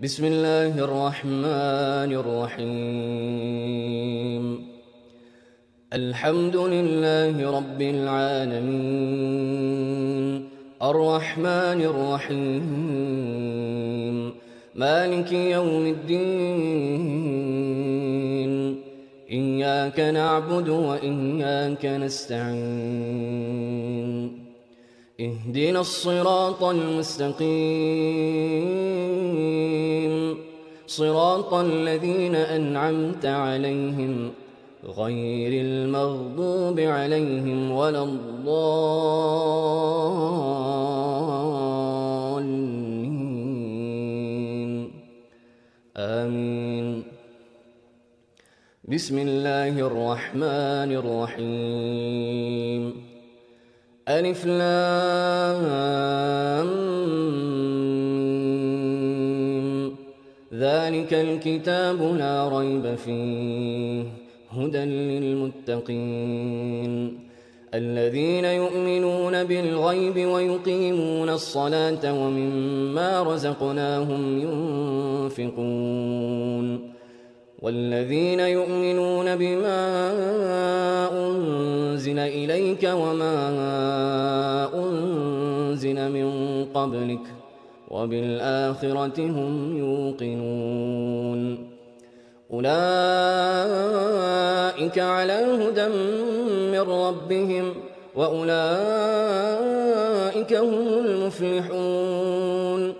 بسم الله الرحمن الرحيم. الحمد لله رب العالمين، الرحمن الرحيم، مالك يوم الدين. إياك نعبد وإياك نستعين. اهدنا الصراط المستقيم، صراط الذين أنعمت عليهم غير المغضوب عليهم ولا الضالين. آمين. بسم الله الرحمن الرحيم. ألف لام ميم. ذلك الكتاب لا ريب فيه هدى للمتقين الذين يؤمنون بالغيب ويقيمون الصلاة ومما رزقناهم ينفقون والذين يؤمنون بما أنزل إليك وما أنزل من قبلك وبالآخرة هم يوقنون. أولئك على هدى من ربهم وأولئك هم المفلحون.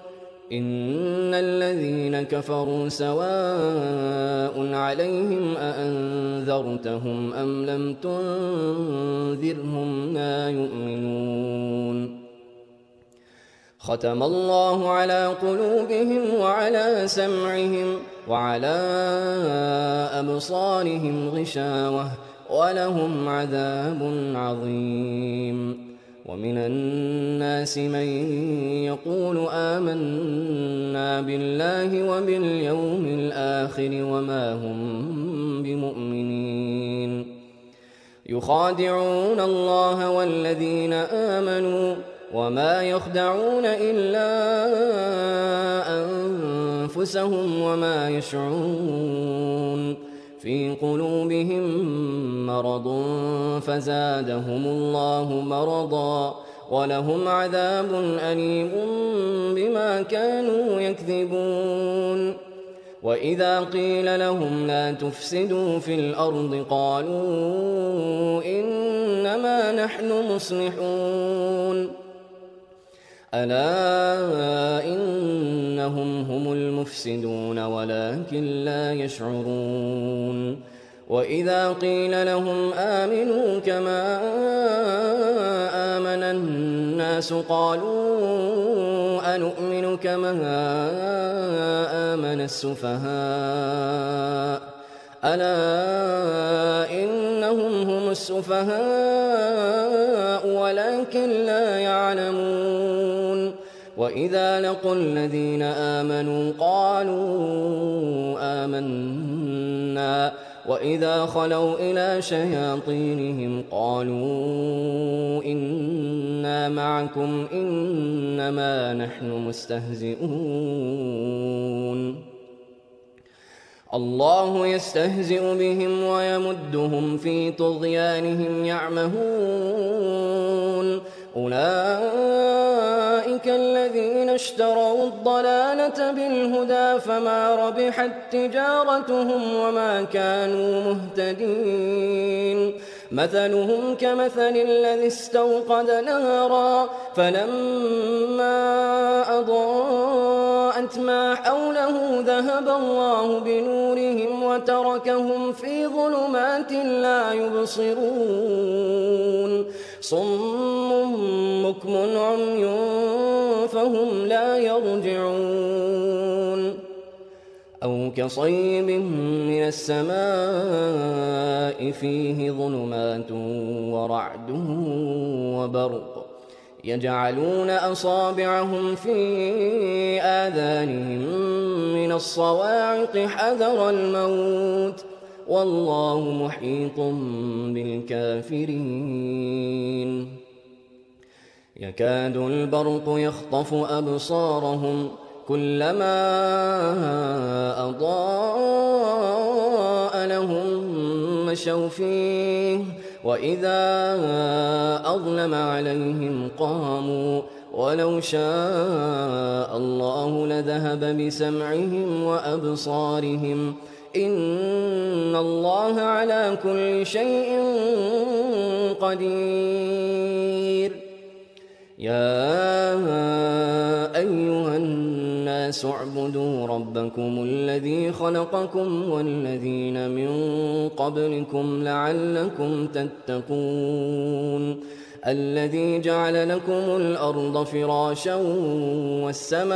إن الذين كفروا سواء عليهم أأنذرتهم أم لم تنذرهم لا يؤمنون. ختم الله على قلوبهم وعلى سمعهم وعلى أبصارهم غشاوة ولهم عذاب عظيم. ومن الناس من يقول آمنا بالله وباليوم الآخر وما هم بمؤمنين. يخادعون الله والذين آمنوا وما يخدعون إلا أنفسهم وما يشعرون. في قلوبهم مرض فزادهم الله مرضا ولهم عذاب أليم بما كانوا يكذبون. وإذا قيل لهم لا تفسدوا في الأرض قالوا إنما نحن مصلحون. ألا إنهم هم المفسدون ولكن لا يشعرون. وإذا قيل لهم آمنوا كما آمن الناس قالوا أنؤمن كما آمن السفهاء. ألا إنهم هم السفهاء ولكن لا يعلمون. وإذا لقوا الذين آمنوا قالوا آمنا وإذا خلوا إلى شياطينهم قالوا إنا معكم إنما نحن مستهزئون. الله يستهزئ بهم ويمدهم في طغيانهم يعمهون. أولئك الذين اشتروا الضلالة بالهدى فما ربحت تجارتهم وما كانوا مهتدين. مثلهم كمثل الذي استوقد نارا فلما أضاءت ما حوله ذهب الله بنورهم وتركهم في ظلمات لا يبصرون. صم بكم عمي فهم لا يرجعون. أو كصيب من السماء فيه ظلمات ورعد وبرق يجعلون أصابعهم في آذانهم من الصواعق حذر الموت والله محيط بالكافرين. يكاد البرق يخطف أبصارهم كلما أضاء لهم مشوا فيه وإذا أظلم عليهم قاموا ولو شاء الله لذهب بسمعهم وأبصارهم إن الله على كل شيء قدير. يا أيها الناس اعبدوا ربكم الذي خلقكم والذين من قبلكم لعلكم تتقون الذي جعل لكم الأرض فراشا والسماء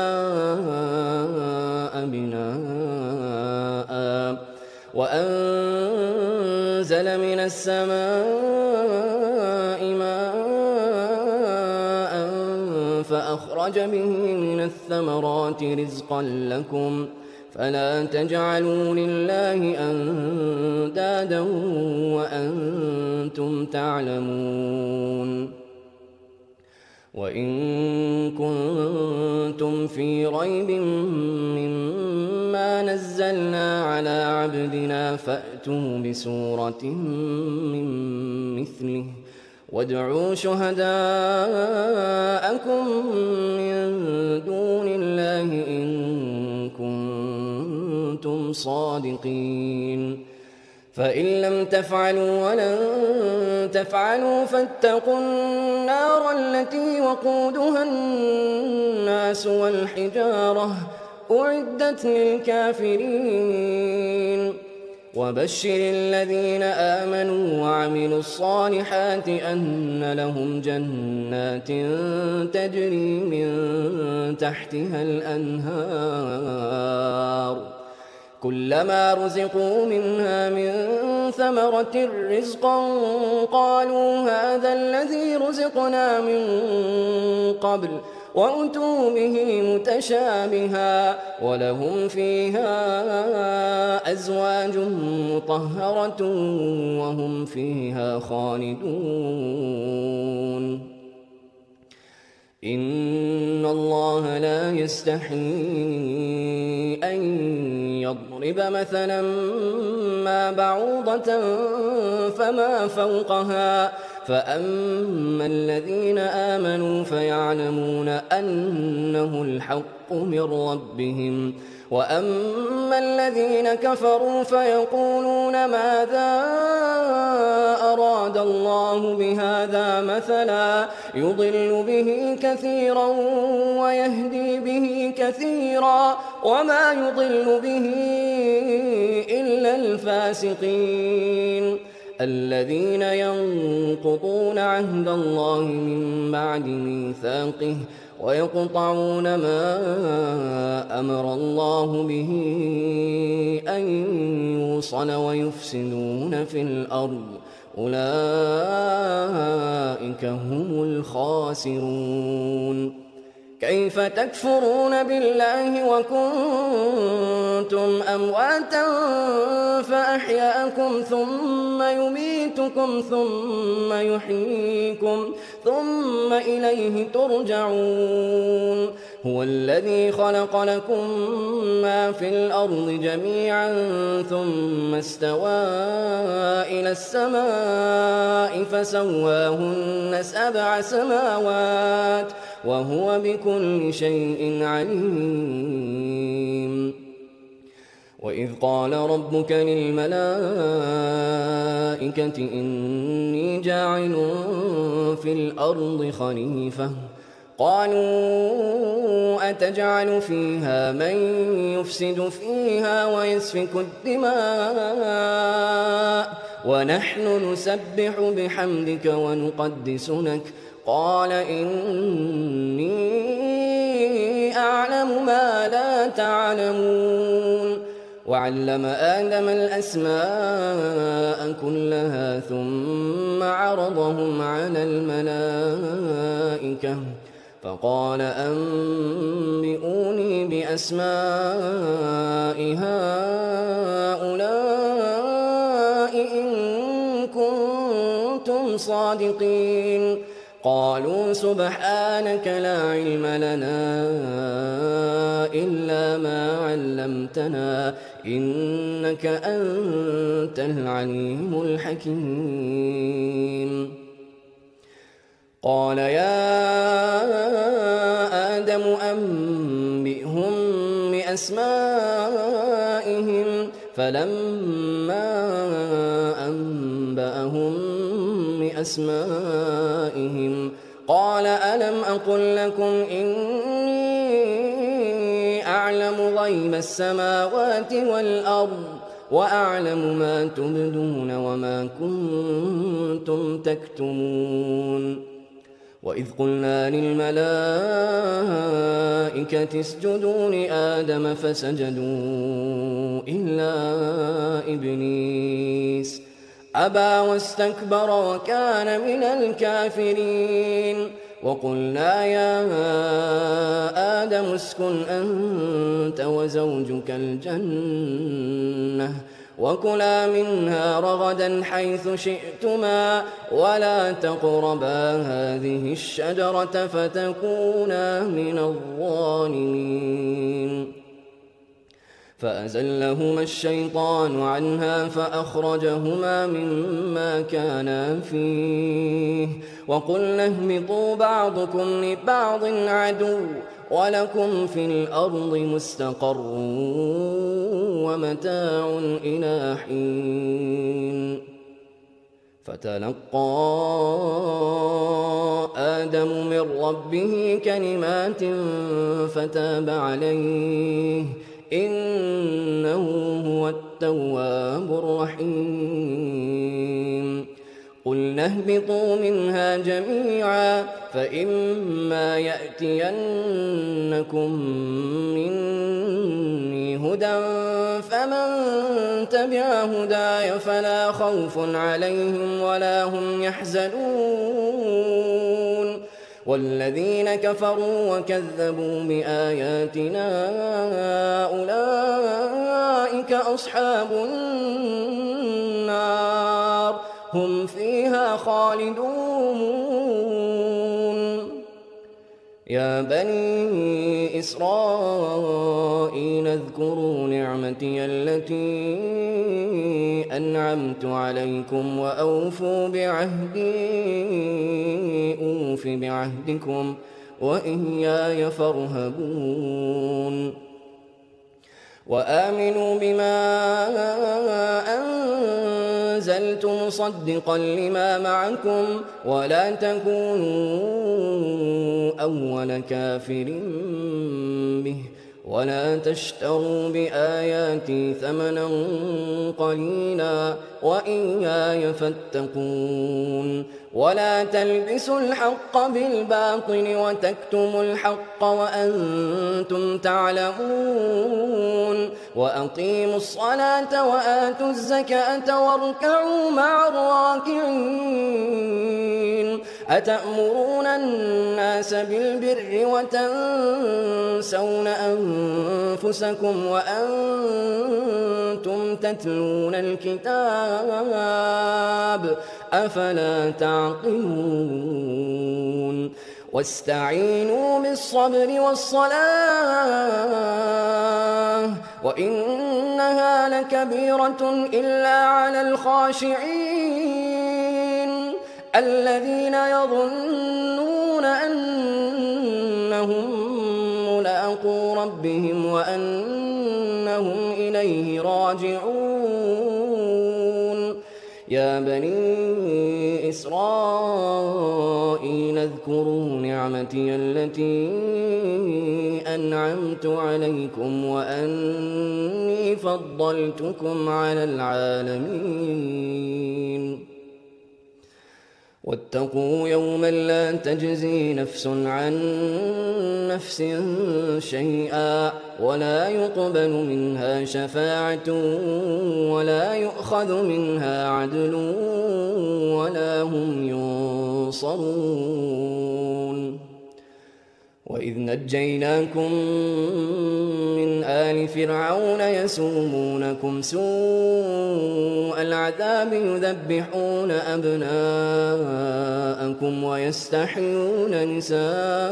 بناء وأنزل من السماء ماء فأخرج به من الثمرات رزقا لكم فلا تجعلوا لله أندادا وأنتم تعلمون. وإن كنتم في ريب مما نزلنا على عبدنا فأتوا بسورة من مثله وادعوا شهداءكم من دون الله إن كنتم صادقين فإن لم تفعلوا ولن تفعلوا فاتقوا النار التي وقودها الناس والحجارة أعدت للكافرين. وبشر الذين آمنوا وعملوا الصالحات أن لهم جنات تجري من تحتها الأنهار كلما رزقوا منها من ثمرة رزقا قالوا هذا الذي رزقنا من قبل وأتوا به متشابها ولهم فيها أزواج مطهرة وهم فيها خالدون. إن الله لا يستحيي أن يضرب مثلا ما بعوضة فما فوقها فأما الذين آمنوا فيعلمون أنه الحق من ربهم وأما الذين كفروا فيقولون ماذا أراد الله بهذا مثلا يضل به كثيرا ويهدي به كثيرا وما يضل به إلا الفاسقين الذين ينقضون عهد الله من بعد ميثاقه ويقطعون ما أمر الله به أن يوصل ويفسدون في الأرض أولئك هم الخاسرون. كيف تكفرون بالله وكنتم أمواتا فأحياكم ثم يميتكم ثم يحييكم ثم إليه ترجعون. هو الذي خلق لكم ما في الأرض جميعا ثم استوى إلى السماء فسواهن 7 سماوات وهو بكل شيء عليم. وإذ قال ربك للملائكة إني جاعل في الأرض خليفة قالوا أتجعل فيها من يفسد فيها ويسفك الدماء ونحن نسبح بحمدك ونقدس لك قال إني أعلم ما لا تعلمون. وعلم آدم الأسماء كلها ثم عرضهم على الملائكة فقال أنبئوني بأسماء هؤلاء إن كنتم صادقين. قالوا سبحانك لا علم لنا إلا ما علمتنا إنك أنت العليم الحكيم قال يا آدم أنبئهم بأسمائهم فلما أنبأهم بأسمائهم قال ألم أقل لكم إني أعلم غيب السماوات والأرض وأعلم ما تبدون وما كنتم تكتمون وإذ قلنا للملائكة اسجدوا لآدم فسجدوا إلا إبليس أبى واستكبر وكان من الكافرين وقلنا يا آدم اسكن أنت وزوجك الجنة وكلا منها رغدا حيث شئتما ولا تقربا هذه الشجرة فتكونا من الظالمين فأزلهما الشيطان عنها فأخرجهما مما كانا فيه وقلنا اهبطوا بعضكم لبعض عدو ولكم في الأرض مستقر ومتاع إلى حين فتلقى آدم من ربه كلمات فتاب عليه إنه هو التواب الرحيم قلنا اهبطوا منها جميعا فإما يأتينكم مني هدى فمن تبع هداي فلا خوف عليهم ولا هم يحزنون والذين كفروا وكذبوا بآياتنا أولئك أصحاب النار هم فيها خالدون يا بني إسرائيل اذكروا نعمتي التي أنعمت عليكم وأوفوا بعهدي أوف بعهدكم وإياي فارهبون وآمنوا بما أنزلت مصدقا لما معكم ولا تكونوا أول كافر به ولا تشتروا بآياتي ثمنا قليلا وإياي فاتقون ولا تلبسوا الحق بالباطل وتكتموا الحق وأنتم تعلمون وأقيموا الصلاة وآتوا الزكاة واركعوا مع الراكعين أتأمرون الناس بالبر وتنسون أنفسكم وأنتم تتلون الكتاب أفلا تعقلون واستعينوا بالصبر والصلاة وإنها لكبيرة إلا على الخاشعين الذين يظنون أنهم ملاقو ربهم وأنهم إليه راجعون يا بني إسرائيل اذكروا نعمتي التي أنعمت عليكم وأني فضلتكم على العالمين واتقوا يوما لا تجزي نفس عن نفس شيئا ولا يقبل منها شفاعة ولا يؤخذ منها عدل ولا هم ينصرون وإذ نجيناكم من آل فرعون يسومونكم سوء العذاب يذبحون أبناءكم ويستحيون نساءكم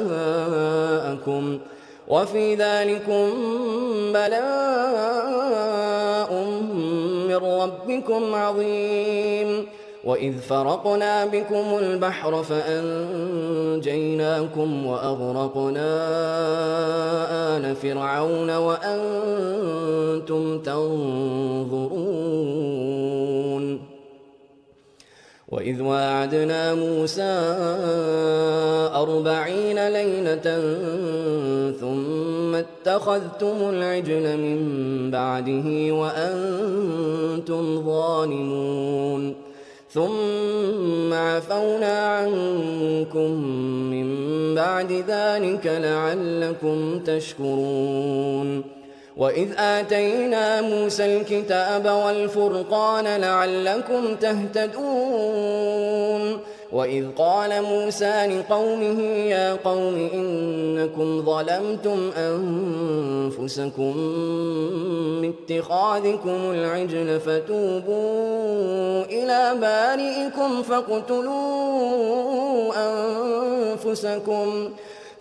وفي ذلكم بلاء من ربكم عظيم. وإذ فرقنا بكم البحر فأنجيناكم وأغرقنا آل فرعون وأنتم تنظرون. وإذ واعدنا موسى 40 ليلة ثم اتخذتم العجل من بعده وأنتم ظالمون ثم عفونا عنكم من بعد ذلك لعلكم تشكرون. وإذ آتينا موسى الكتاب والفرقان لعلكم تهتدون. وإذ قال موسى لقومه يا قوم إنكم ظلمتم أنفسكم باتخاذكم العجل فتوبوا إلى بارئكم فاقتلوا أنفسكم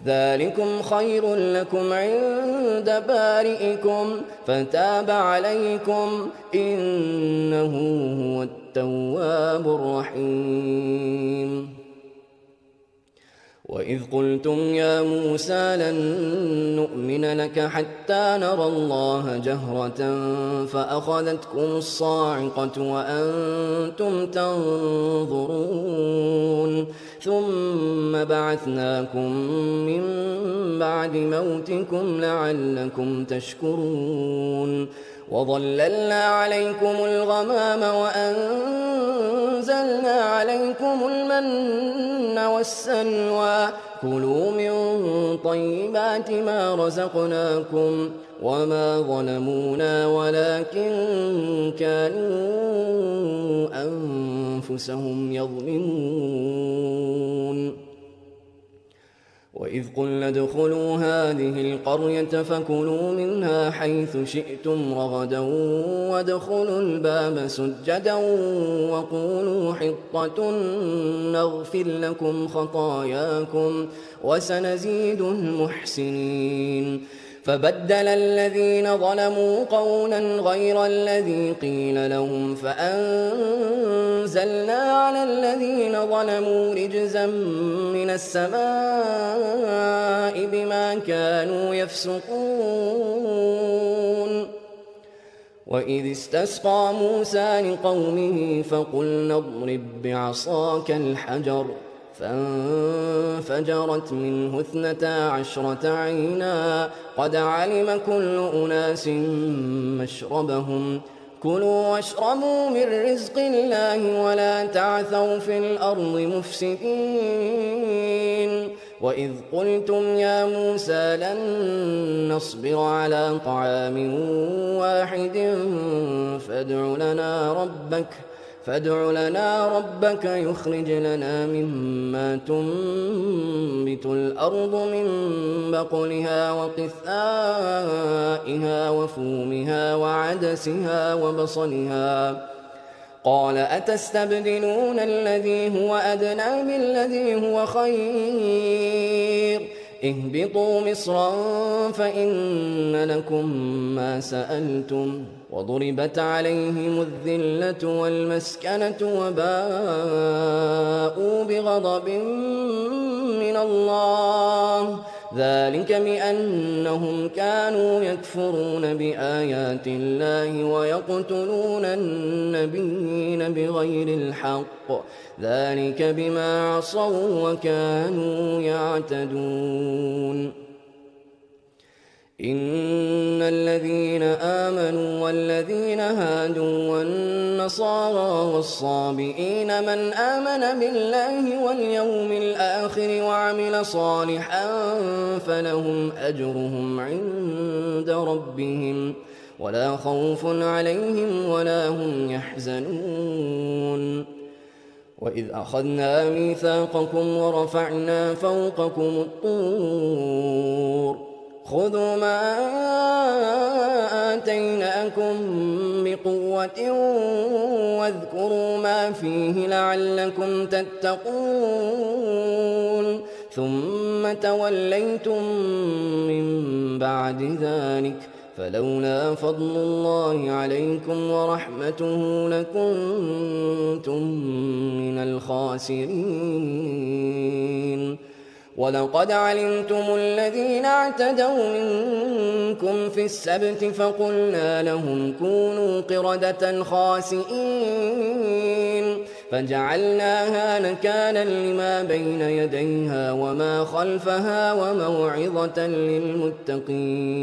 ذلكم خير لكم عند بارئكم فتاب عليكم إنه هو التواب الرحيم. وإذ قلتم يا موسى لن نؤمن لك حتى نرى الله جهرة فأخذتكم الصاعقة وأنتم تنظرون ثم بعثناكم من بعد موتكم لعلكم تشكرون. وظللنا عليكم الغمام وأنزلنا عليكم المن والسلوى كلوا من طيبات ما رزقناكم وما ظلمونا ولكن كانوا أنفسهم يظلمون. وإذ قلنا ادخلوا هذه القرية فكلوا منها حيث شئتم رغدا وادخلوا الباب سجدا وقولوا حطة نغفر لكم خطاياكم وسنزيد المحسنين. فبدل الذين ظلموا قولا غير الذي قيل لهم فأنزلنا على الذين ظلموا رجزا من السماء بما كانوا يفسقون. وإذ استسقى موسى لقومه فقلنا اضرب بعصاك الحجر فانفجرت منه 12 عينا قد علم كل أناس مشربهم كلوا واشربوا من رزق الله ولا تعثوا في الأرض مفسدين. وإذ قلتم يا موسى لن نصبر على طعام واحد فادع لنا ربك يخرج لنا مما تنبت الأرض من بقلها وقثائها وفومها وعدسها وبصلها قال أتستبدلون الذي هو أدنى بالذي هو خير اهبطوا مصرا فإن لكم ما سألتم وضربت عليهم الذلة والمسكنة وباءوا بغضب من الله ذلك بأنهم كانوا يكفرون بآيات الله ويقتلون النبيين بغير الحق ذلك بما عصوا وكانوا يعتدون. إن الذين آمنوا والذين هادوا والنصارى والصابئين من آمن بالله واليوم الآخر وعمل صالحا فلهم أجرهم عند ربهم ولا خوف عليهم ولا هم يحزنون. وإذ أخذنا ميثاقكم ورفعنا فوقكم الطور خذوا ما آتيناكم بقوة واذكروا ما فيه لعلكم تتقون ثم توليتم من بعد ذلك فلولا فضل الله عليكم ورحمته لكنتم من الخاسرين ولقد علمتم الذين اعتدوا منكم في السبت فقلنا لهم كونوا قردة خاسئين فجعلناها نكالا لما بين يديها وما خلفها وموعظة للمتقين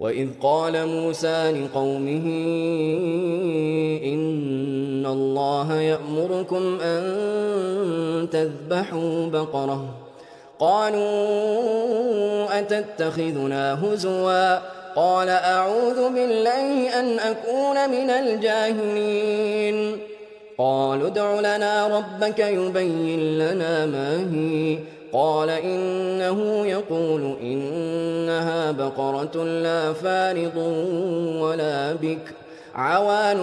وإذ قال موسى لقومه إن الله يأمركم أن تذبحوا بقرة قالوا أتتخذنا هزوا قال أعوذ بالله أن أكون من الجاهلين قالوا ادع لنا ربك يبين لنا ما هي قال إنه يقول إنها بقرة لا فارض ولا بكر عوان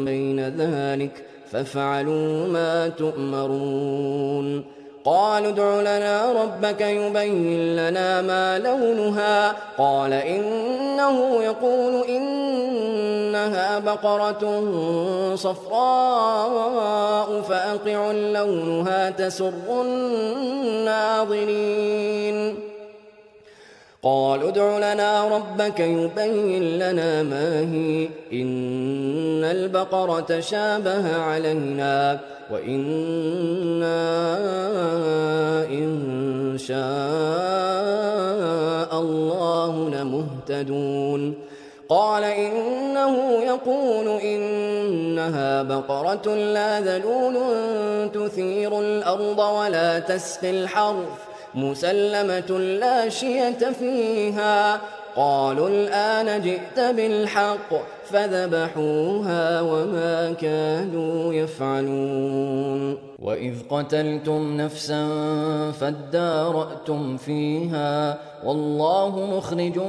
بين ذلك فافعلوا ما تؤمرون قالوا ادع لنا ربك يبين لنا ما لونها قال إنه يقول إنها بقرة صفراء فأقع لونها تسر الناظرين قالوا ادع لنا ربك يبين لنا ما هي إن البقرة شابه علينا وإنا إن شاء الله لمهتدون قال إنه يقول إنها بقرة لا ذلول تثير الأرض ولا تسقي الحرث مسلمة لا شية فيها قالوا الآن جئت بالحق فذبحوها وما كانوا يفعلون وإذ قتلتم نفسا فادارأتم فيها والله مخرج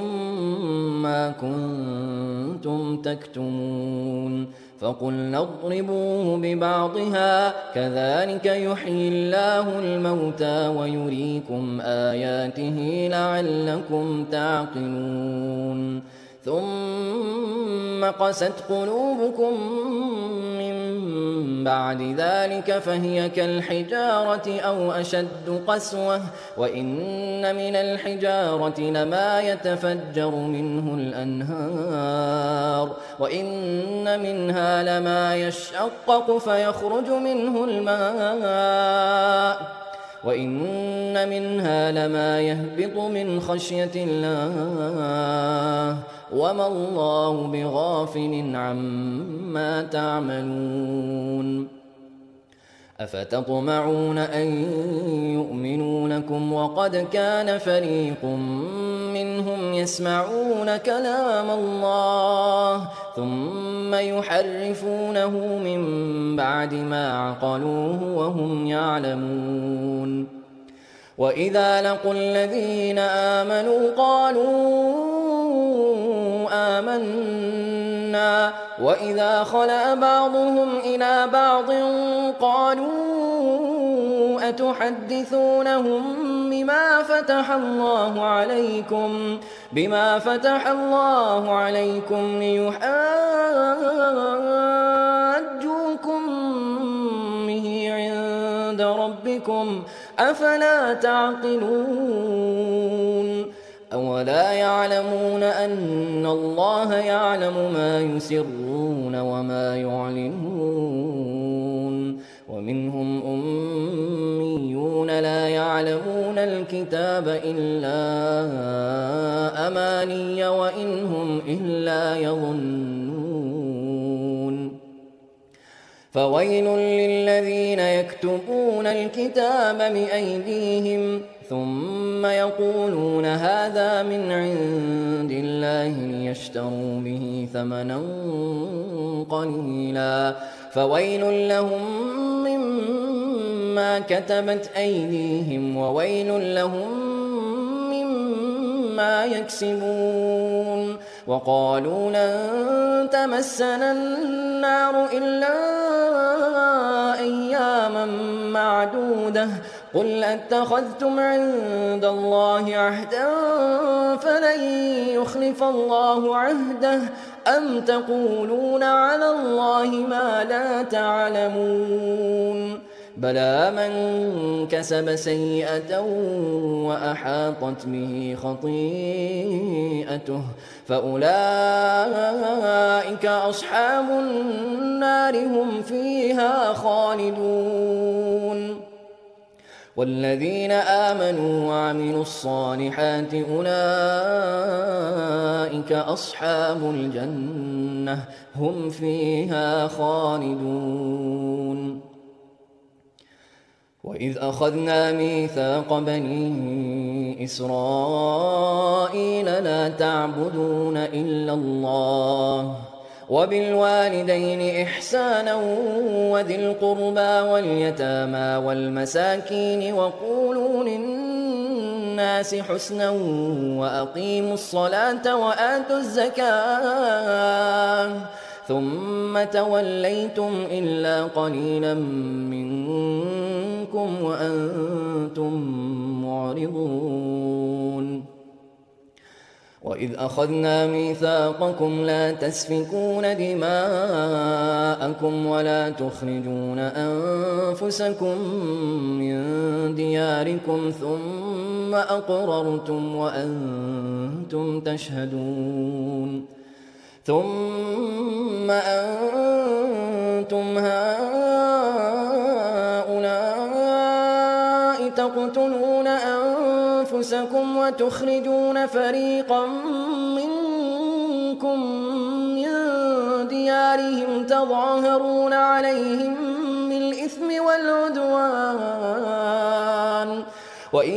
ما كنتم تكتمون فقلنا اضربوه ببعضها كذلك يحيي الله الموتى ويريكم آياته لعلكم تعقلون ثم قست قلوبكم من بعد ذلك فهي كالحجارة أو أشد قسوة وإن من الحجارة لما يتفجر منه الأنهار وإن منها لما يشقق فيخرج منه الماء وإن منها لما يهبط من خشية الله وما الله بغافل عما تعملون أفتطمعون أن يؤمنوا لكم وقد كان فريق منهم يسمعون كلام الله ثم يحرفونه من بعد ما عقلوه وهم يعلمون وإذا لقوا الذين آمنوا قالوا آمنا وإذا خلا بعضهم إلى بعض قالوا أتحدثونهم بما فتح الله عليكم ليحاجوكم به عند ربكم أفلا تعقلون أولا يعلمون أن الله يعلم ما يسرون وما يعلنون ومنهم أميون لا يعلمون الكتاب إلا أماني وإن هم إلا يظنون فويل للذين يكتبون الكتاب بأيديهم ثم يقولون هذا من عند الله ليشتروا به ثمنا قليلا فويل لهم مما كتبت أيديهم وويل لهم مما يكسبون. وقالوا لن تمسنا النار إلا أياما معدودة قل أتخذتم عند الله عهدا فلن يخلف الله عهده أم تقولون على الله ما لا تعلمون. بلى من كسب سيئة وأحاطت به خطيئته فأولئك أصحاب النار هم فيها خالدون. والذين آمنوا وعملوا الصالحات أولئك أصحاب الجنة هم فيها خالدون. وإذ أخذنا ميثاق بني إسرائيل لا تعبدون إلا الله وبالوالدين إحسانا وذي القربى واليتامى والمساكين وقولوا للناس حسنا وأقيموا الصلاة وآتوا الزكاة ثم توليتم إلا قليلا منكم وأنتم معرضون. وإذ أخذنا ميثاقكم لا تسفكون دماءكم ولا تخرجون أنفسكم من دياركم ثم أقررتم وأنتم تشهدون. ثم أنتم هؤلاء تقتلون أنفسكم وتخرجون فريقا منكم من ديارهم تظاهرون عليهم بالإثم والعدوان وإن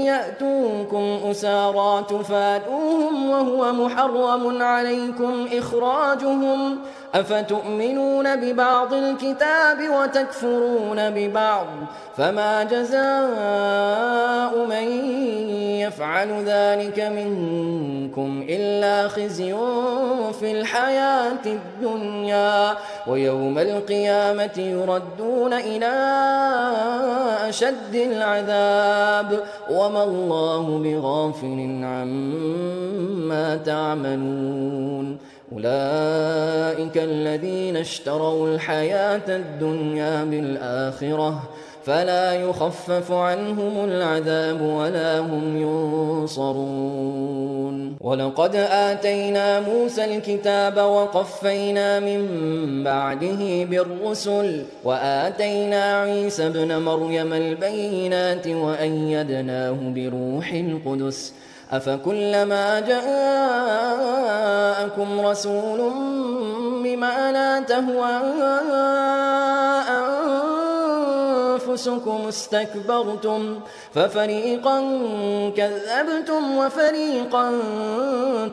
يأتوكم أسارى تفادوهم وهو محرم عليكم إخراجهم أفتؤمنون ببعض الكتاب وتكفرون ببعض فما جزاء من يفعل ذلك منكم إلا خزي في الحياة الدنيا ويوم القيامة يردون إلى أشد العذاب وما الله بغافل عما تعملون. أولئك الذين اشتروا الحياة الدنيا بالآخرة فلا يخفف عنهم العذاب ولا هم ينصرون. ولقد آتينا موسى الكتاب وقفينا من بعده بالرسل وآتينا عيسى ابن مريم البينات وأيدناه بروح القدس أفكلما جاءكم رسول بما لا تهوى أنفسكم استكبرتم ففريقا كذبتم وفريقا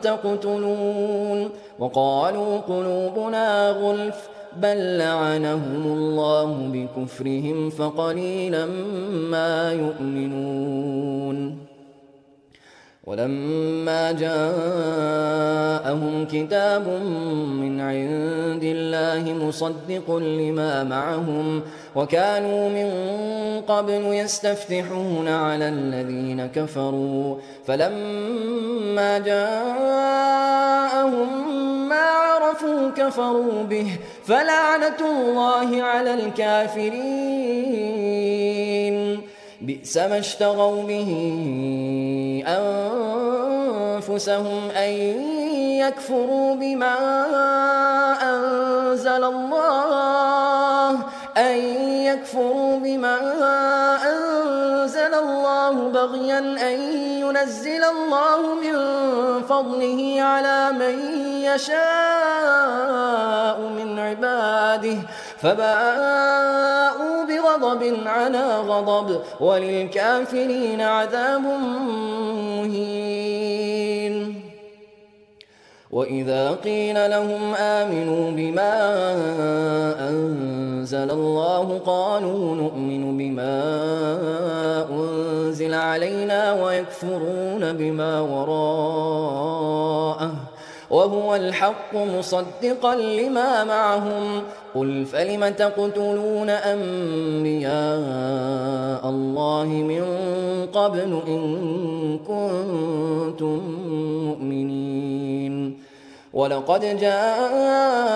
تقتلون. وقالوا قلوبنا غلف بل لعنهم الله بكفرهم فقليلا ما يؤمنون. ولما جاءهم كتاب من عند الله مصدق لما معهم وكانوا من قبل يستفتحون على الذين كفروا فلما جاءهم ما عرفوا كفروا به فلعنة الله على الكافرين. بئس ما اشتروا به أنفسهم أن يكفروا بما أنزل الله بغيا أن ينزل الله من فضله على من يشاء من عباده فباءوا بغضب على غضب وللكافرين عذاب مهين. وإذا قيل لهم آمنوا بما أنزل الله قالوا نؤمن بما أنزل علينا ويكفرون بما وراءه وهو الحق مصدقا لما معهم قل فلم تقتلون أنبياء الله من قبل إن كنتم مؤمنين ولقد جاءكم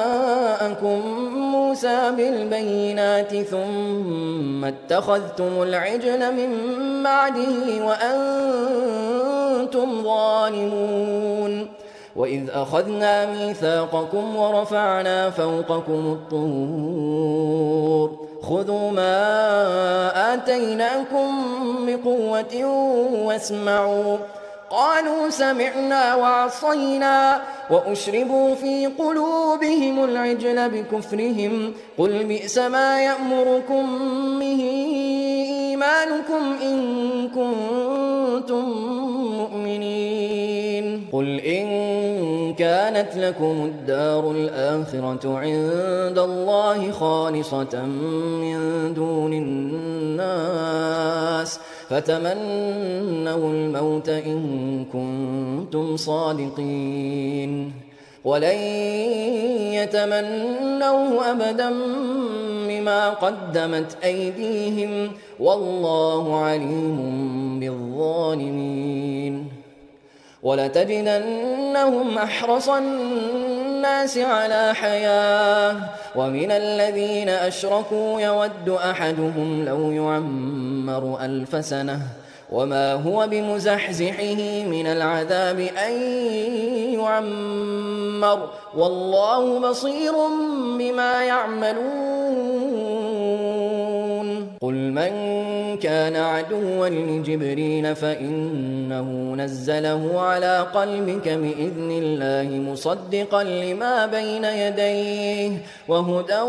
موسى بالبينات ثم اتخذتم العجل من بعده وأنتم ظالمون وإذ أخذنا ميثاقكم ورفعنا فوقكم الطور خذوا ما آتيناكم بقوة واسمعوا قالوا سمعنا وعصينا وأشربوا في قلوبهم العجل بكفرهم قل بئس ما يأمركم به إيمانكم إن كنتم مؤمنين قل إن كانت لكم الدار الآخرة عند الله خالصة من دون الناس فتمنوا الموت إن كنتم صادقين ولن يتمنوه أبدا بما قدمت أيديهم والله عليم بالظالمين ولتجدنهم أحرص الناس على حياة ومن الذين أشركوا يود أحدهم لو يعمر 1000 سنة وما هو بمزحزحه من العذاب أن يعمر والله بصير بما يعملون قل من كان عدوا لجبريل فإنه نزله على قلبك بإذن الله مصدقا لما بين يديه وهدى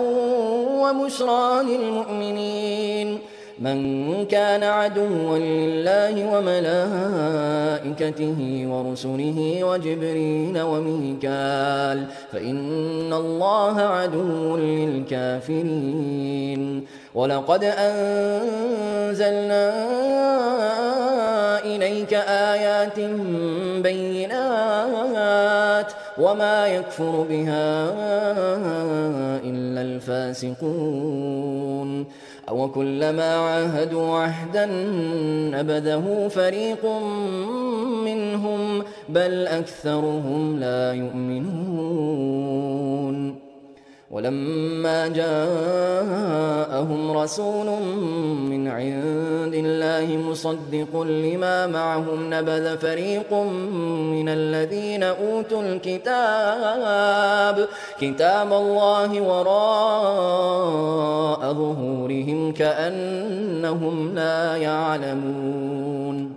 وبشرى للمؤمنين من كان عدوا لله وملائكته ورسله وجبريل وميكال فإن الله عدو للكافرين ولقد أنزلنا إليك آيات بينات وما يكفر بها إلا الفاسقون أو كلما عاهدوا عهدا نبذه فريق منهم بل أكثرهم لا يؤمنون ولما جاءهم رسول من عند الله مصدق لما معهم نبذ فريق من الذين أوتوا كتاب الله وراء ظهورهم كأنهم لا يعلمون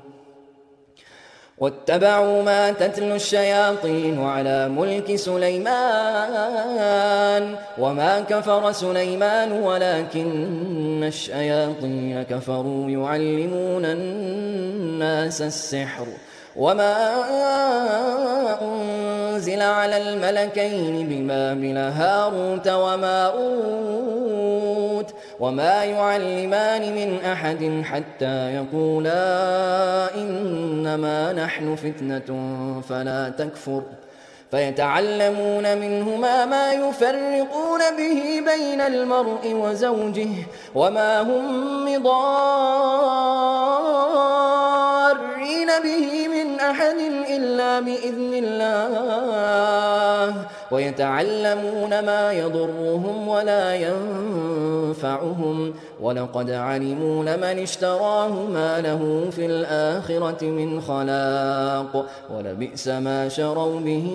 واتبعوا ما تتلو الشياطين على ملك سليمان وما كفر سليمان ولكن الشياطين كفروا يعلمون الناس السحر وما أنزل على الملكين ببابل هاروت وماروت وما يعلمان من أحد حتى يقولا إنما نحن فتنة فلا تكفر فيتعلمون منهما ما يفرقون به بين المرء وزوجه وما هم بضارين به من أحد إلا بإذن الله ويتعلمون ما يضرهم ولا ينفعهم ولقد علموا لمن اشتراه ما له في الآخرة من خلاق ولبئس ما شروا به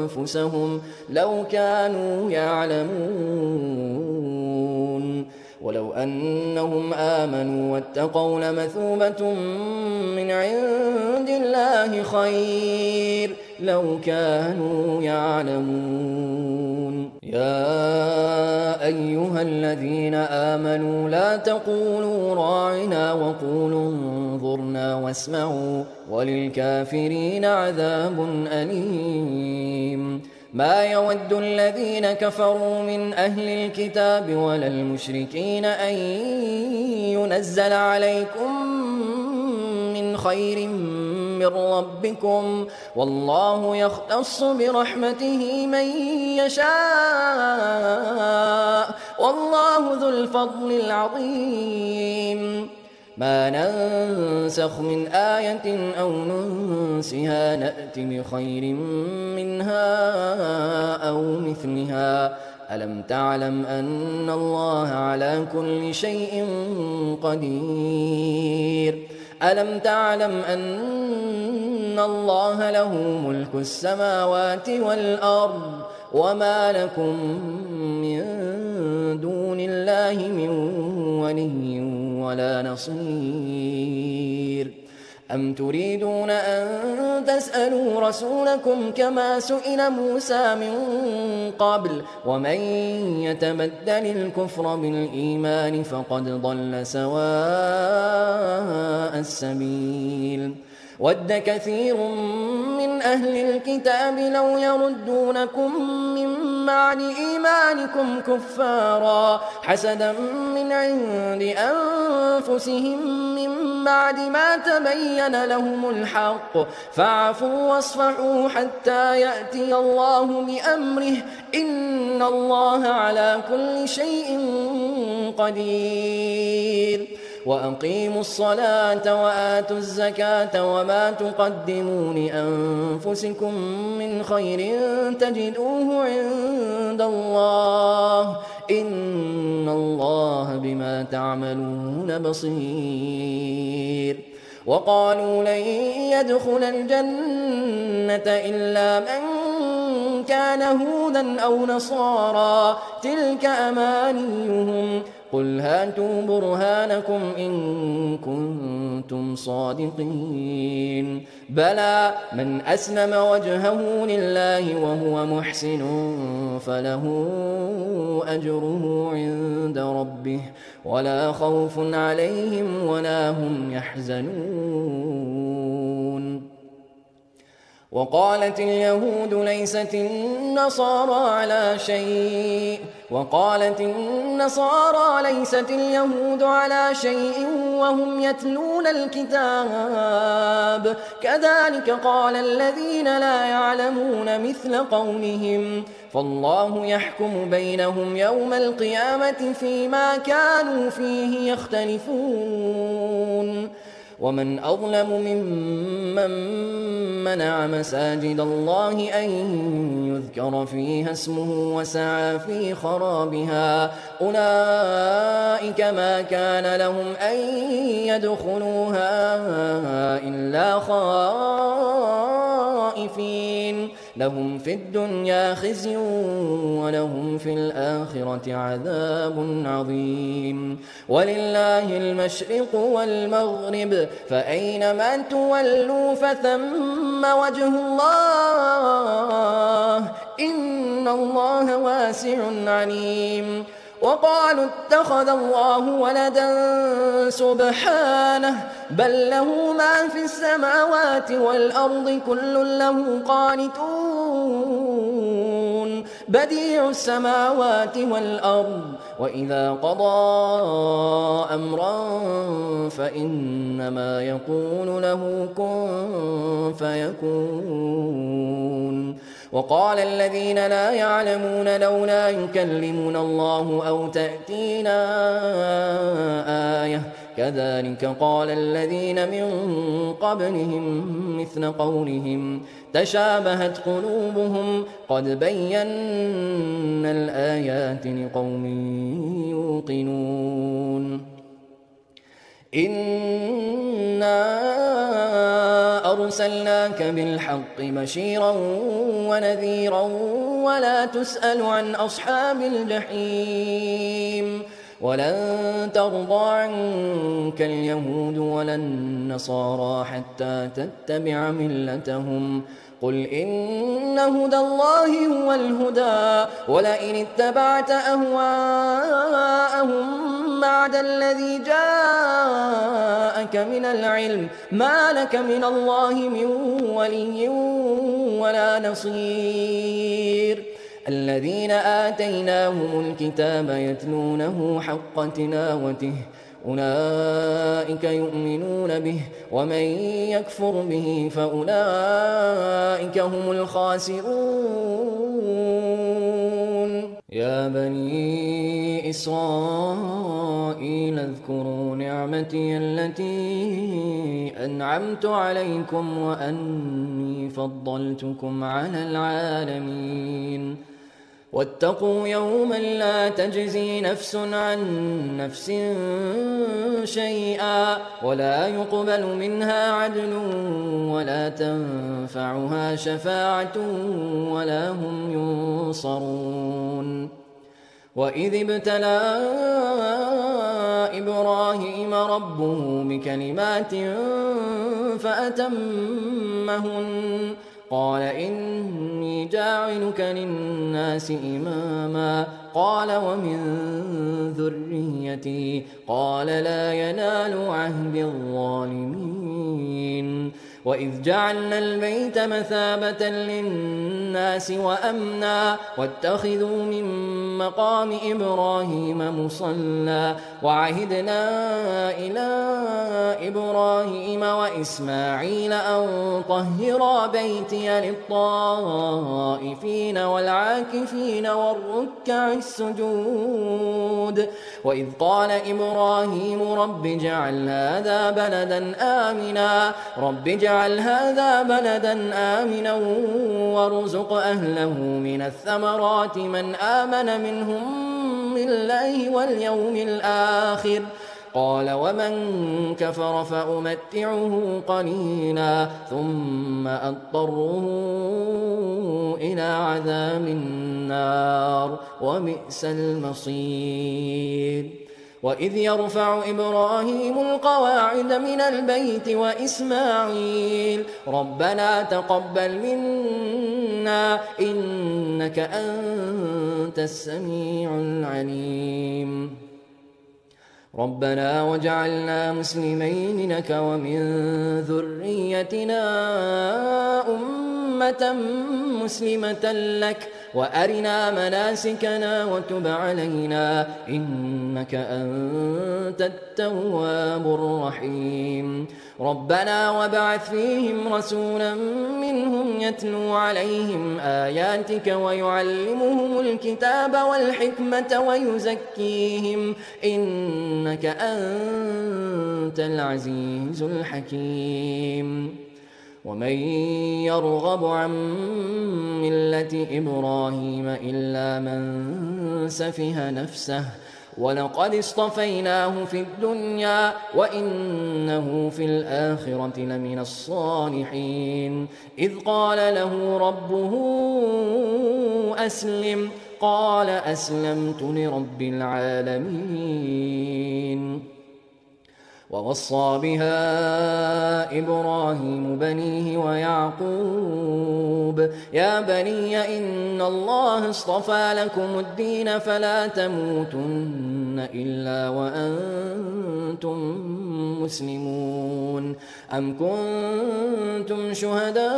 أنفسهم لو كانوا يعلمون ولو أنهم آمنوا واتقوا لمثوبة من عند الله خير لو كانوا يعلمون يا أيها الذين آمنوا لا تقولوا راعنا وقولوا انظرنا انظرنا واسمعوا وللكافرين عذاب أليم ما يود الذين كفروا من أهل الكتاب ولا المشركين أن ينزل عليكم من خير من ربكم والله يختص برحمته من يشاء والله ذو الفضل العظيم ما ننسخ من آية أو ننسها نأت بخير منها أو مثلها ألم تعلم أن الله على كل شيء قدير ألم تعلم أن الله له ملك السماوات والأرض وما لكم من دون الله من ولي ولا نصير أم تريدون أن تسألوا رسولكم كما سئل موسى من قبل ومن يتبدل الكفر بالإيمان فقد ضل سواء السبيل ود كثير من أهل الكتاب لو يردونكم من بعد إيمانكم كفارا حسدا من عند أنفسهم من بعد ما تبين لهم الحق فاعفوا واصفحوا حتى يأتي الله بأمره إن الله على كل شيء قدير وأقيموا الصلاة وآتوا الزكاة وما تقدموا لأنفسكم من خير تجدوه عند الله إن الله بما تعملون بصير وقالوا لن يدخل الجنة إلا من كان هودا أو نصارى تلك أمانيهم قل هاتوا برهانكم إن كنتم صادقين بلى من أسلم وجهه لله وهو محسن فله أجره عند ربه ولا خوف عليهم ولا هم يحزنون وقالت اليهود ليست النصارى على شيء وقالت النصارى ليست اليهود على شيء وهم يتلون الكتاب كذلك قال الذين لا يعلمون مثل قولهم فالله يحكم بينهم يوم القيامة فيما كانوا فيه يختلفون ومن أظلم ممن منع مساجد الله أن يذكر فيها اسمه وسعى في خرابها أولئك ما كان لهم أن يدخلوها إلا خائفين لهم في الدنيا خزي ولهم في الآخرة عذاب عظيم ولله المشرق والمغرب فأينما تولوا فثم وجه الله إن الله واسع عليم وقالوا اتخذ الله ولدا سبحانه بل له ما في السماوات والأرض كل له قانتون بديع السماوات والأرض وإذا قضى أمرا فإنما يقول له كن فيكون وقال الذين لا يعلمون لولا يكلمنا الله أو تأتينا آية كذلك قال الذين من قبلهم مثل قولهم تشابهت قلوبهم قد بينا الآيات لقوم يوقنون إنا أرسلناك بالحق بشيرا ونذيرا ولا تسأل عن أصحاب الجحيم ولن ترضى عنك اليهود ولا النصارى حتى تتبع ملتهم قل إن هدى الله هو الهدى ولئن اتبعت أهواءهم بعد الذي جاءك ما لك من الله من ولي ولا نصير. الذين آتيناهم الكتاب يتلونه حق تلاوته أولئك يؤمنون به ومن يكفر به فأولئك هم الخاسرون. يا بني إسرائيل اذكروا نعمتي التي أنعمت عليكم وأني فضلتكم على العالمين. واتقوا يوما لا تجزي نفس عن نفس شيئا ولا يقبل منها عدل ولا تنفعها شفاعة ولا هم ينصرون. وإذ ابتلى إبراهيم ربه بكلمات فأتمهن قال إني جاعلك للناس إماما قال ومن ذريتي قال لا ينال عهد الظالمين. وإذ جعلنا البيت مثابة للناس وأمنا واتخذوا من مقام إبراهيم مصلى وعهدنا إلى إبراهيم وإسماعيل أن طهرا بيتي للطائفين والعاكفين والركع السجود. وإذ قال إبراهيم رب اجعل هذا بلدا آمنا وارزق أهله من الثمرات من آمن منهم بالله واليوم الآخر قال ومن كفر فأمتعه قليلا ثم أضطره إلى عذاب النار وبئس المصير. وإذ يرفع إبراهيم القواعد من البيت وإسماعيل ربنا تقبل منا إنك أنت السميع العليم. ربنا وجعلنا مسلمين لك ومن ذريتنا أمة مسلمة لك وأرنا مناسكنا وتب علينا إنك أنت التواب الرحيم. ربنا وابعث فيهم رسولا منهم يتلو عليهم آياتك ويعلمهم الكتاب والحكمة ويزكيهم إنك أنت العزيز الحكيم. ومن يرغب عن ملة إبراهيم إلا من سفه نفسه ولقد اصطفيناه في الدنيا وإنه في الآخرة لمن الصالحين. إذ قال له ربه أسلم قال أسلمت لرب العالمين. ووصى بها إبراهيم بنيه ويعقوب يا بني إن الله اصطفى لكم الدين فلا تموتن إلا وأنتم مسلمون. أم كنتم شهداء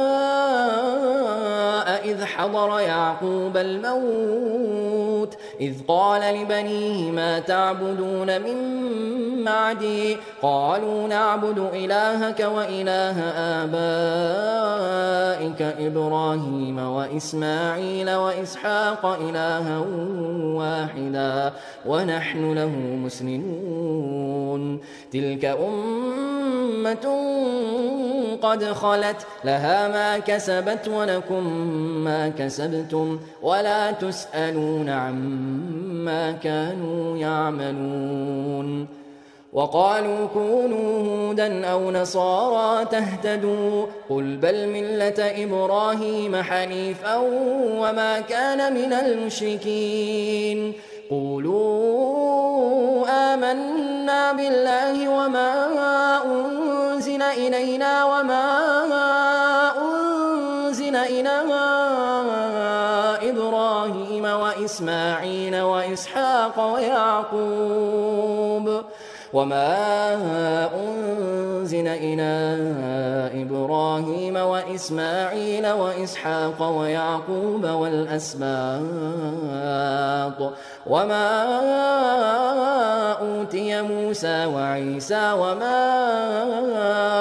إذ حضر يعقوب الموت إذ قال لبنيه ما تعبدون من بعدي قالوا نعبد إلهك وإله آبائك إبراهيم وإسماعيل وإسحاق إلها واحدا ونحن له مسلمون. تلك أمة قد خلت لها ما كسبت ولكم ما كسبتم ولا تسألون عما كانوا يعملون. وقالوا كونوا هودا أو نصارى تهتدوا قل بل ملة إبراهيم حنيفا وما كان من المشركين. قولوا آمنا بالله وما أنزل إلينا وما أنزل إلى إبراهيم وإسماعيل وإسحاق ويعقوب وما أنزل إلى إبراهيم وإسماعيل وإسحاق ويعقوب والأسباط وما أوتي موسى وعيسى وما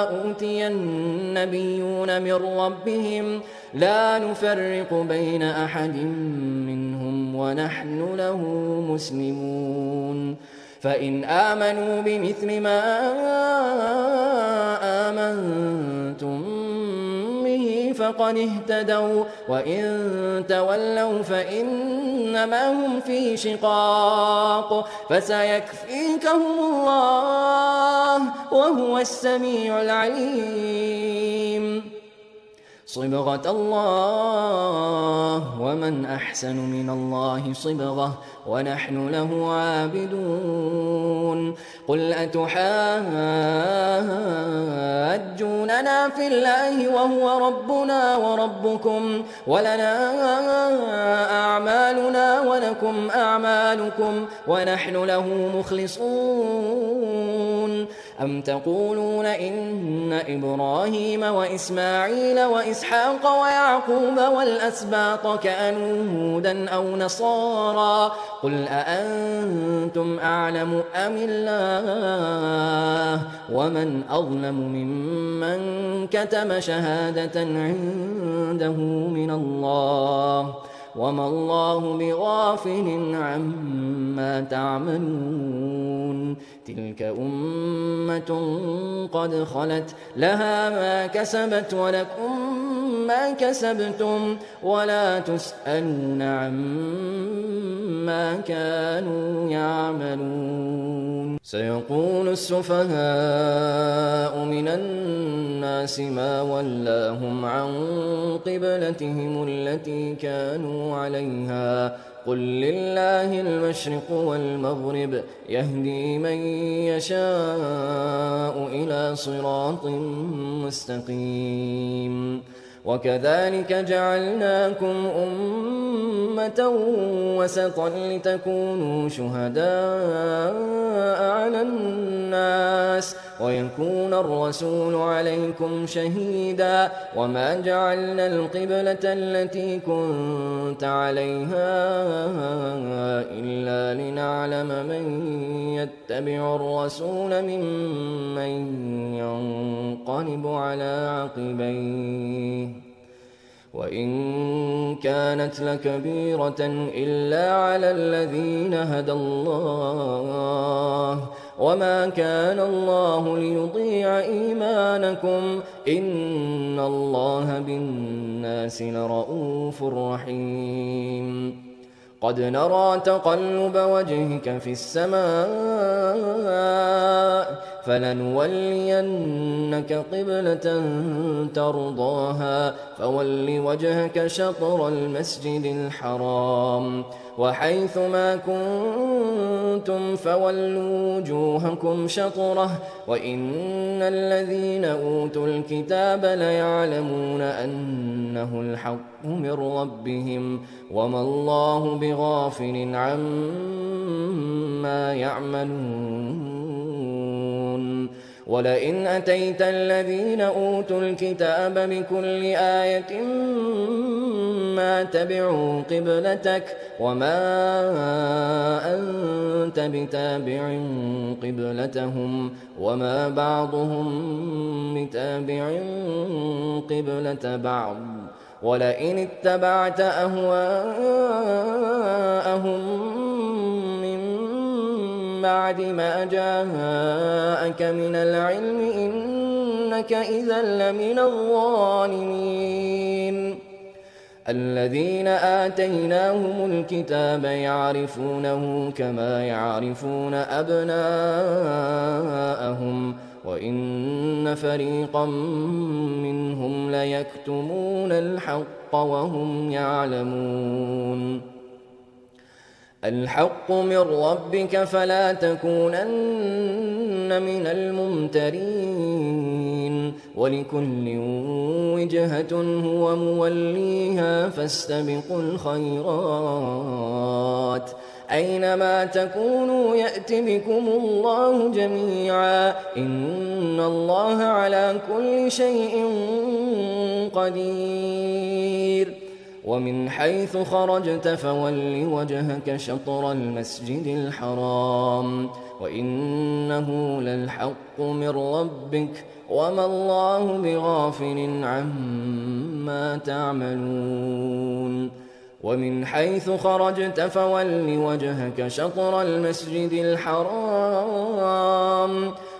أوتي النبيون من ربهم لا نفرق بين أحد منهم ونحن له مسلمون فإن آمنوا بمثل ما آمنتم به فقد اهتدوا وإن تولوا فإنما هم في شقاق فسيكفيكهم الله وهو السميع العليم صبغة الله ومن أحسن من الله صبغة ونحن له عابدون قل أتحاجوننا في الله وهو ربنا وربكم ولنا أعمالنا ولكم أعمالكم ونحن له مخلصون أم تقولون إن إبراهيم وإسماعيل وإسحاق ويعقوب والأسباط كانوا هودا أو نصارى قل أأنتم أعلم أم الله ومن أظلم ممن كتم شهادة عنده من الله وما الله بغافل عما تعملون تلك أمة قد خلت لها ما كسبت ولكم ما كسبتم ولا تسألون عما كانوا يعملون سيقول السفهاء من الناس ما ولاهم عن قبلتهم التي كانوا عليها قل لله المشرق والمغرب يهدي من يشاء إلى صراط مستقيم وكذلك جعلناكم أمة وسطا لتكونوا شهداء على الناس ويكون الرسول عليكم شهيدا وما جعلنا القبلة التي كنت عليها إلا لنعلم من يتبع الرسول ممن ينقلب على عقبيه وإن كانت لكبيرة إلا على الذين هدى الله وما كان الله ليضيع إيمانكم إن الله بالناس لرؤوف رحيم قد نرى تقلب وجهك في السماء فلنولينك قبلة ترضاها فول وجهك شطر المسجد الحرام وحيث ما كنتم فولوا وجوهكم شطره وإن الذين أوتوا الكتاب ليعلمون أنه الحق من ربهم وما الله بغافل عما يعملون ولئن أتيت الذين أوتوا الكتاب بكل آية ما تبعوا قبلتك وما أنت بتابع قبلتهم وما بعضهم بتابع قبلة بعض ولئن اتبعت أهواءهم بعد ما جاءك من العلم إنك إذا لمن الظالمين الذين آتيناهم الكتاب يعرفونه كما يعرفون أبناءهم وإن فريقا منهم ليكتمون الحق وهم يعلمون الحق من ربك فلا تكونن من الممترين ولكل وجهة هو موليها فاستبقوا الخيرات أينما تكونوا يأت بكم الله جميعا إن إن الله على كل شيء قدير ومن حيث خرجت فول وجهك شطر المسجد الحرام وإنه للحق من ربك وما الله بغافل عما تعملون ومن حيث خرجت فول وجهك شطر المسجد الحرام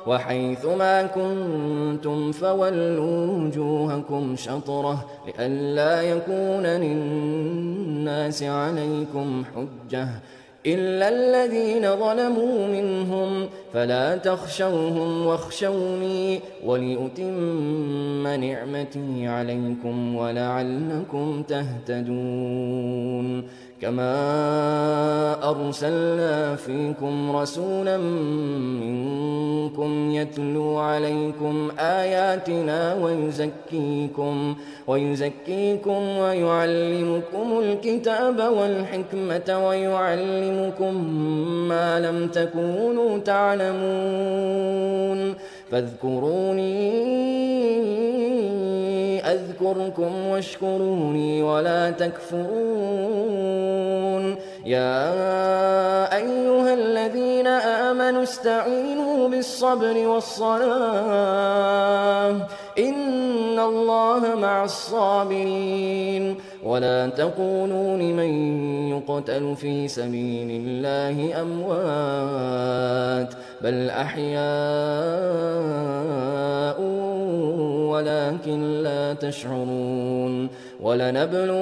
وحيث ما كنتم فولوا وجوهكم شطره لئلا يكون للناس عليكم حجة إلا الذين ظلموا منهم فلا تخشوهم واخشوني ولأتم نعمتي عليكم ولعلكم تهتدون كما أرسلنا فيكم رسولا منكم يتلو عليكم آياتنا ويزكيكم ويعلمكم الكتاب والحكمة ويعلمكم ما لم تكونوا تعلمون فاذكروني أذكركم واشكروني ولا تكفرون يا أيها الذين آمنوا استعينوا بالصبر والصلاة إن الله مع الصابرين ولا تقولوا لمن يقتل في سبيل الله أموات بل أحياء ولكن لا تشعرون ولنبلونكم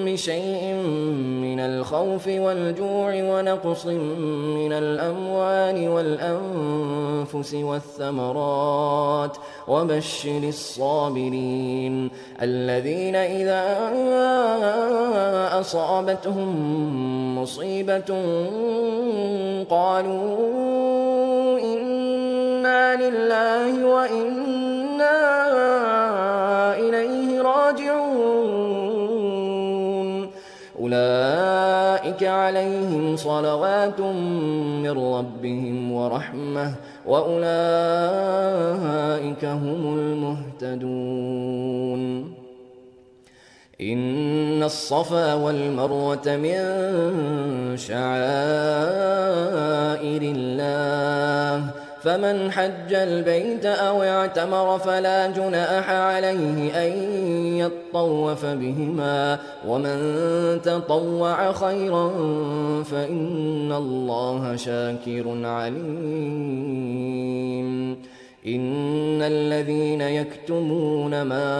بشيء من الخوف والجوع ونقص من الأموال والأنفس والثمرات وبشر الصابرين الذين إذا أصابتهم مصيبة قالوا إنا لله وإنا إليه راجعون أولئك عليهم صلوات من ربهم ورحمة وأولئك هم المهتدون إن الصفا والمروة من شعائر الله فمن حج البيت أو اعتمر فلا جناح عليه أن يطوف بهما ومن تطوع خيرا فإن الله شاكر عليم إن الذين يكتمون ما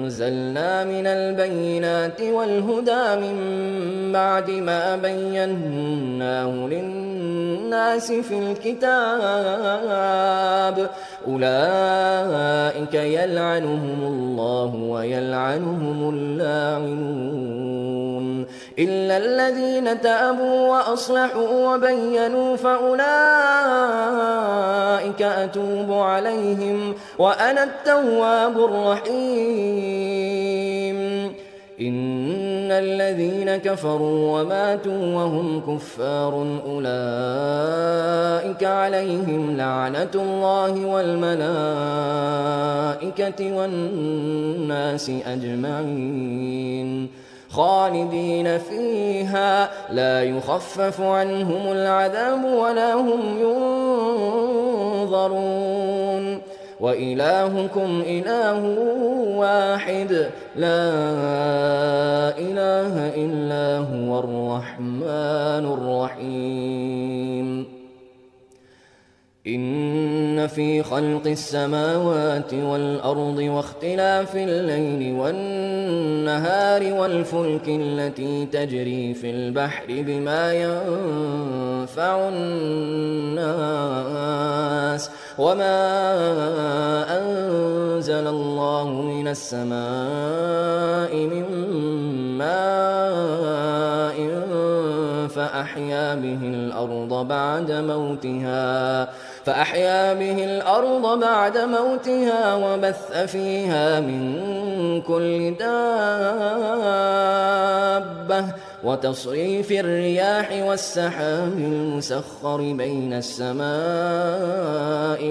أنزلنا من البينات والهدى من بعد ما بيناه للناس في الكتاب أولئك يلعنهم الله ويلعنهم اللاعنون إلا الذين تابوا وأصلحوا وبينوا فأولئك أتوب عليهم وأنا التواب الرحيم إن الذين كفروا وماتوا وهم كفار أولئك عليهم لعنة الله والملائكة والناس أجمعين خالدين فيها لا يخفف عنهم العذاب ولا هم ينظرون وإلهكم إله واحد لا إله إلا هو الرحمن الرحيم إن في خلق السماوات والأرض واختلاف الليل والنهار والفلك التي تجري في البحر بما ينفع الناس وما أنزل الله من السماء من ماء فأحيا به الأرض بعد موتها وبث فيها من كل دابة وتصريف الرياح والسحاب المسخر بين السماء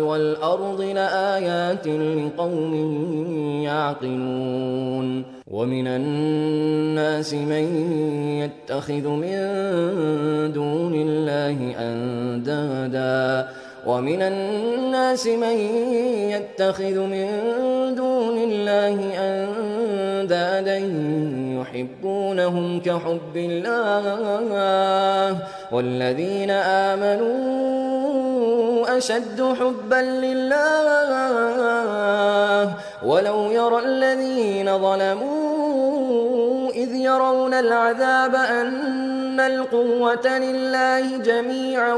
والأرض لآيات لقوم يعقلون ومن الناس من يتخذ من دون الله أندادا يحبونهم كحب الله والذين آمنوا أشد حبا لله ولو يرى الذين ظلموا إذ يرون العذاب أن القوة لله جميعا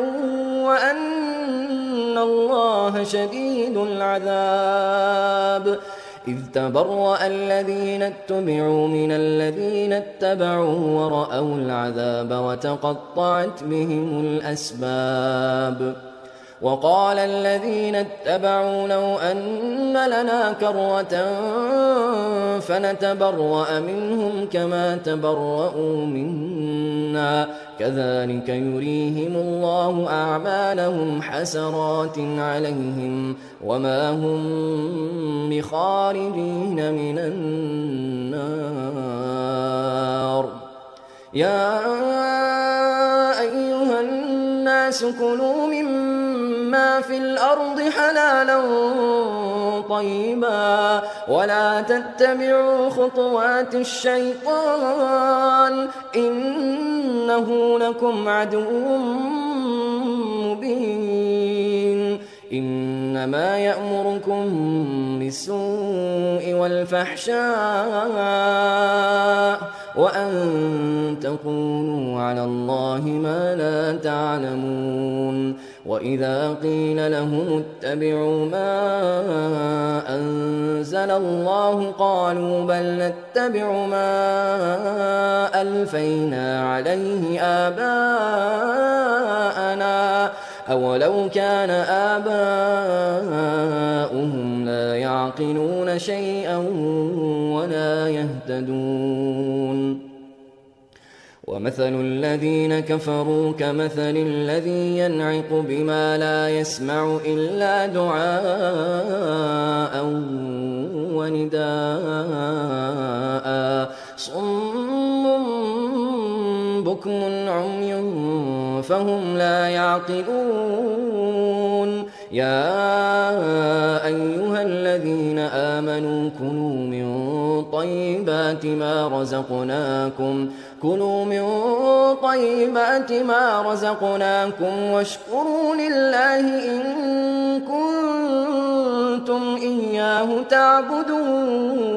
وأن الله شديد العذاب إذ تبرأ الذين اتبعوا من الذين اتبعوا ورأوا العذاب وتقطعت بهم الأسباب وقال الذين اتبعوا لو أن لنا كرة فنتبرأ منهم كما تبرأوا منا كذلك يريهم الله أعمالهم حسرات عليهم وما هم بخارجين من النار يا أيها الناس كلوا مما في الأرض حلالا طيبا ولا تتبعوا خطوات الشيطان إنه لكم عدو مبين إنما يأمركم بالسوء والفحشاء وأن تقولوا على الله ما لا تعلمون وإذا قيل لهم اتبعوا ما أنزل الله قالوا بل نتبع ما ألفينا عليه آباءنا أولو كان آباؤهم لا يعقلون شيئا ولا يهتدون ومثل الذين كفروا كمثل الذي ينعق بما لا يسمع إلا دعاء ونداء صم بكم عمي فهم لا يعقلون يا أيها الذين آمنوا كلوا من طيبات ما رزقناكم واشكروا لله إن كنتم إياه تعبدون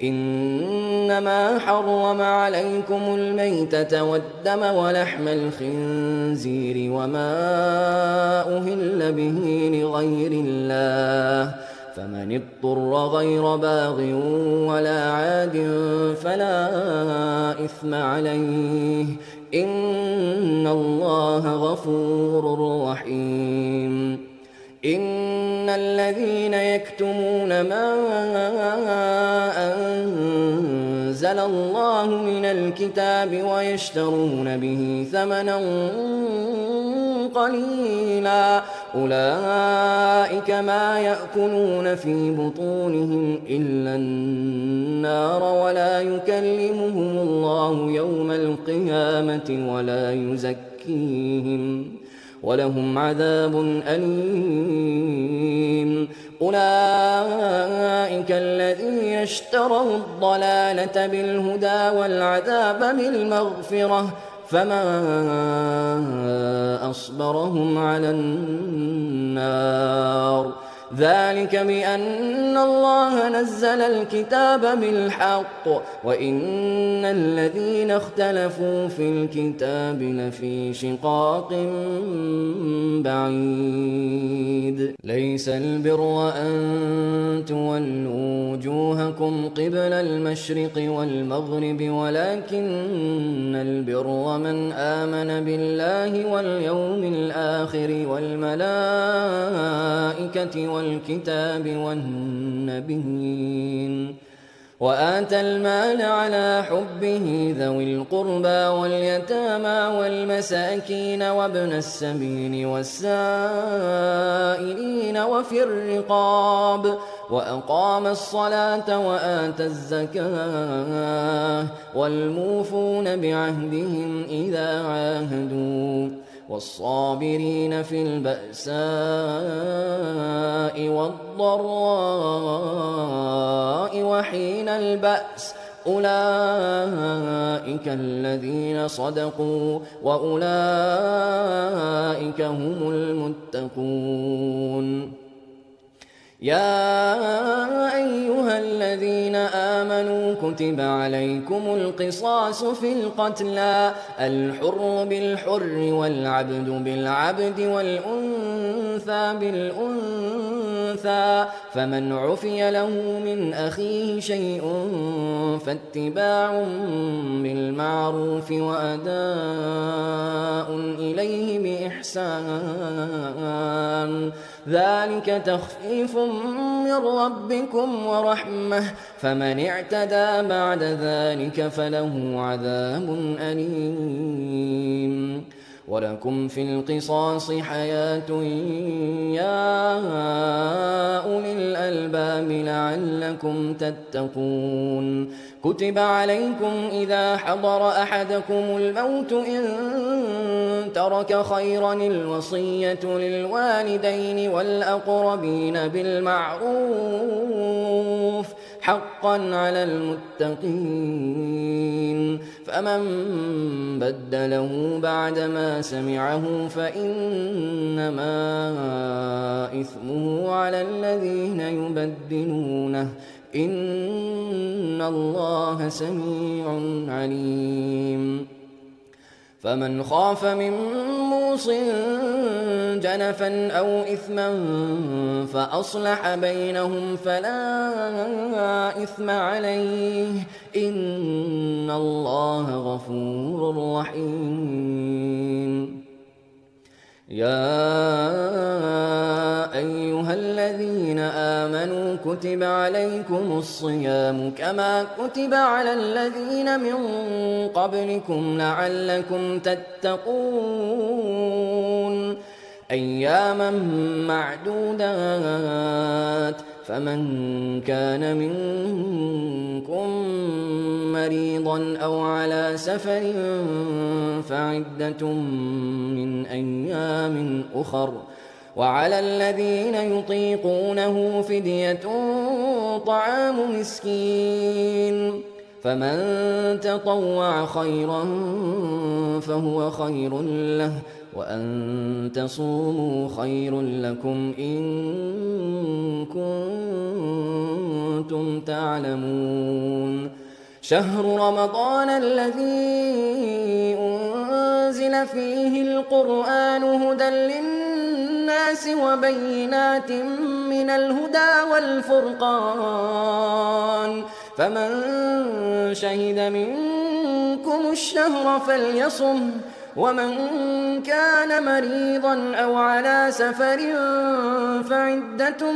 إنما حرم عليكم الميتة والدم ولحم الخنزير وما أهل به لغير الله فمن اضطر غير باغ ولا عاد فلا إثم عليه إن الله غفور رحيم إن الذين يكتمون ما أنزل الله من الكتاب ويشترون به ثمنا قليلا أولئك ما يأكلون في بطونهم إلا النار ولا يكلمهم الله يوم القيامة ولا يزكيهم ولهم عذاب أليم أولئك الذين اشتروا الضلالة بالهدى والعذاب بالمغفرة فما أصبرهم على النار ذلك بأن الله نزل الكتاب بالحق وإن الذين اختلفوا في الكتاب لفي شقاق بعيد ليس البر أن تولوا وجوهكم قبل المشرق والمغرب ولكن البر من آمن بالله واليوم الآخر والملائكة والكتاب والنبيين وآتى المال على حبه ذوي القربى واليتامى والمساكين وابن السبيل والسائلين وفي الرقاب وأقام الصلاة وآتى الزكاة والموفون بعهدهم إذا عاهدوا والصابرين في البأساء والضراء وحين البأس أولئك الذين صدقوا وأولئك هم المتقون. يا أيها الذين آمنوا كتب عليكم القصاص في القتلى الحر بالحر والعبد بالعبد والأنثى بالأنثى فمن عفي له من أخيه شيء فاتباع بالمعروف وأداء إليه بإحسان ذلك تخفيف من ربكم ورحمة فمن اعتدى بعد ذلك فله عذاب أليم. ولكم في القصاص حياة يا أولي الألباب لعلكم تتقون. كتب عليكم إذا حضر أحدكم الموت إن ترك خيرا الوصية للوالدين والأقربين بالمعروف حقا على المتقين فمن بدله بعدما سمعه فإنما إثمه على الذين يبدلونه إن الله سميع عليم. فمن خاف من موص جنفا أو إثما فأصلح بينهم فلا إثم عليه إن الله غفور رحيم. يا أيها الذين آمنوا كتب عليكم الصيام كما كتب على الذين من قبلكم لعلكم تتقون أياما معدودات فمن كان منكم مريضا أو على سفر فعدة من أيام أخر وعلى الذين يطيقونه فدية طعام مسكين فمن تطوع خيرا فهو خير له وأن تصوموا خير لكم إن كنتم تعلمون. شهر رمضان الذي أنزل فيه القرآن هدى للناس وبينات من الهدى والفرقان فمن شهد منكم الشهر فليصم ومن كان مريضا أو على سفر فعدة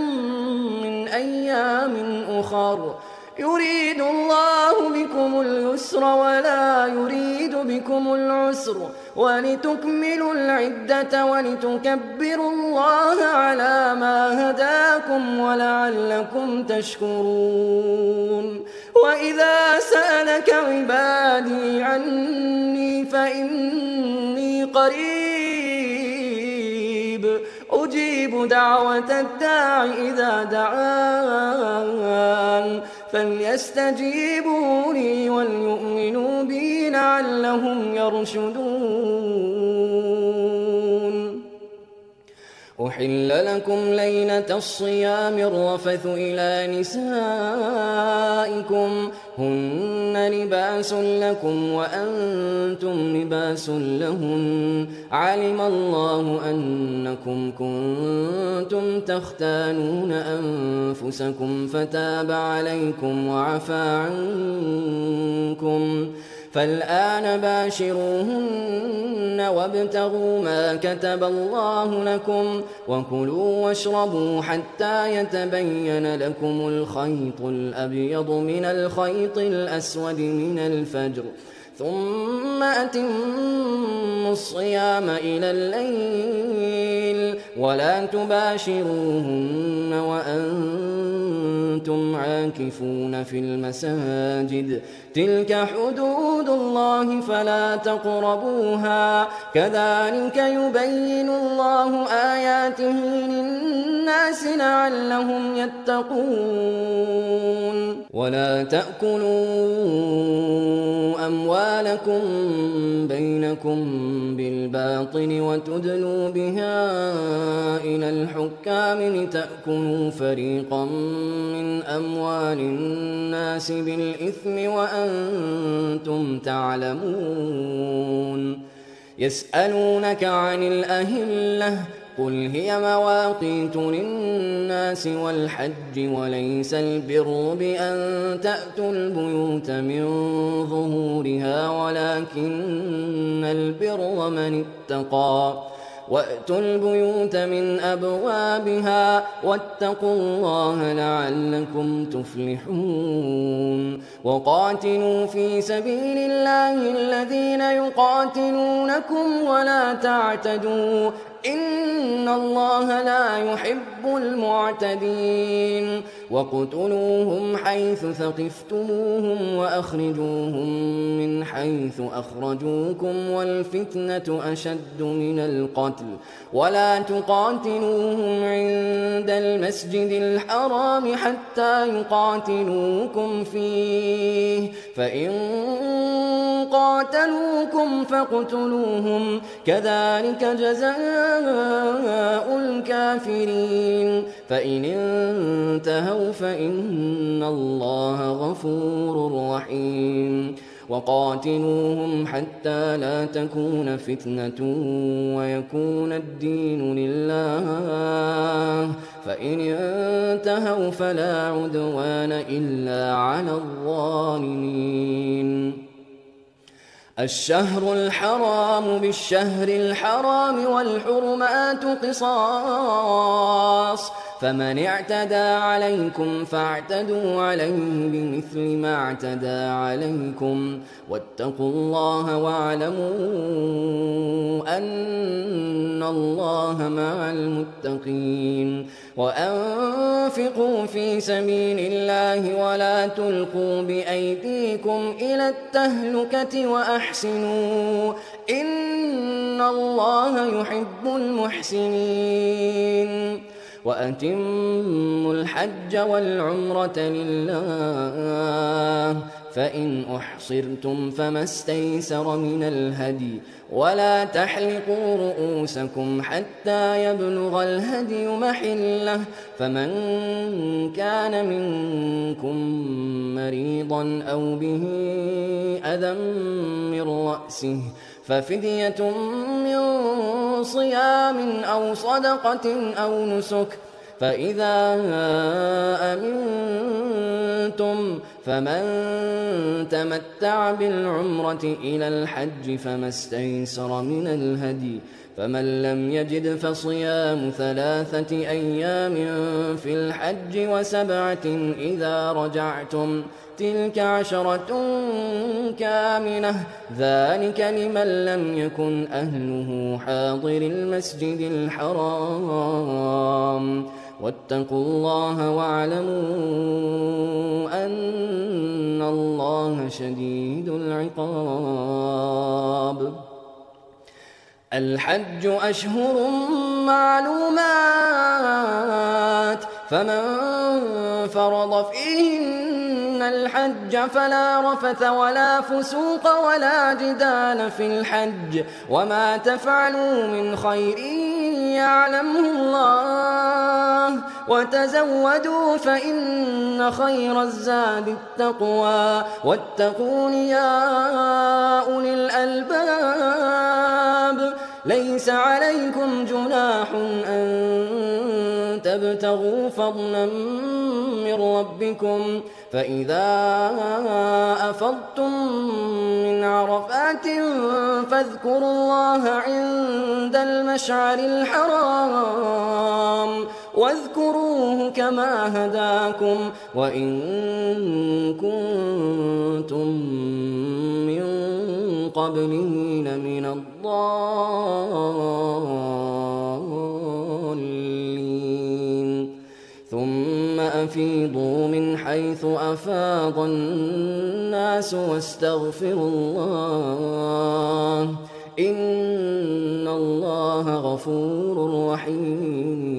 من أيام أخر يريد الله بكم اليسر ولا يريد بكم العسر ولتكملوا العدة ولتكبروا الله على ما هداكم ولعلكم تشكرون. وإذا سألك عبادي عني فإني قريب أجيب دعوة الداع إذا دعان فليستجيبوا لي وليؤمنوا بي لعلهم يرشدون. أحل لكم ليلة الصيام الرفث إلى نسائكم هن لباس لكم وأنتم لباس لهن علم الله أنكم كنتم تختانون أنفسكم فتاب عليكم وعفى عنكم فالآن باشروهن وابتغوا ما كتب الله لكم وكلوا واشربوا حتى يتبين لكم الخيط الأبيض من الخيط الأسود من الفجر ثم أتموا الصيام إلى الليل ولا تباشروهن وأنتم عاكفون في المساجد تلك حدود الله فلا تقربوها كذلك يبين الله آياته للناس لعلهم يتقون ولا تأكلوا أموالكم بينكم بالباطل وتدلوا بها إلى الحكام لتأكلوا فريقا من أموال الناس بالإثم وأنتم تعلمون يسألونك عن الأهلة قل هي مواقيت للناس والحج وليس البر بأن تأتوا البيوت من ظهورها ولكن البر من اتقى وأتوا البيوت من أبوابها واتقوا الله لعلكم تفلحون وقاتلوا في سبيل الله الذين يقاتلونكم ولا تعتدوا إن الله لا يحب المعتدين وقتلوهم حيث ثقفتموهم وأخرجوهم من حيث أخرجوكم والفتنة أشد من القتل ولا تقاتلوهم عند المسجد الحرام حتى يقاتلوكم فيه فإن قاتلوكم فاقتلوهم كذلك جزاء الكافرين فإن انتهوا فإن الله غفور رحيم وقاتلوهم حتى لا تكون فتنة ويكون الدين لله فإن انتهوا فلا عدوان إلا على الظالمين الشهر الحرام بالشهر الحرام والحرمات قصاص فمن اعتدى عليكم فاعتدوا عليه بمثل ما اعتدى عليكم واتقوا الله واعلموا أن الله مع المتقين وأنفقوا في سبيل الله ولا تلقوا بأيديكم إلى التهلكة وأحسنوا إن الله يحب المحسنين وأتموا الحج والعمرة لله فإن أحصرتم فما استيسر من الهدي ولا تحلقوا رؤوسكم حتى يبلغ الهدي محله فمن كان منكم مريضا أو به أذى من رأسه ففدية من صيام أو صدقة أو نسك فإذا أمنتم فمن تمتع بالعمرة إلى الحج فما استيسر من الهدي فمن لم يجد فصيام 3 أيام في الحج و7 إذا رجعتم تلك 10 كاملة ذلك لمن لم يكن أهله حاضر المسجد الحرام واتقوا الله واعلموا أن الله شديد العقاب الحج أشهر معلومات فمن فرض فيهن الحج فلا رفث ولا فسوق ولا جدال في الحج وما تفعلوا من خير يعلمه الله وتزودوا فإن خير الزاد التقوى واتقون يا أولي الألباب ليس عليكم جناح أن تبتغوا فضلا من من ربكم فإذا أفضتم من عرفات فاذكروا الله عند المشعر الحرام واذكروه كما هداكم وإن كنتم من قبله لمن الضالين ثم أفيضوا من حيث أفاض الناس واستغفروا الله إن الله غفور رحيم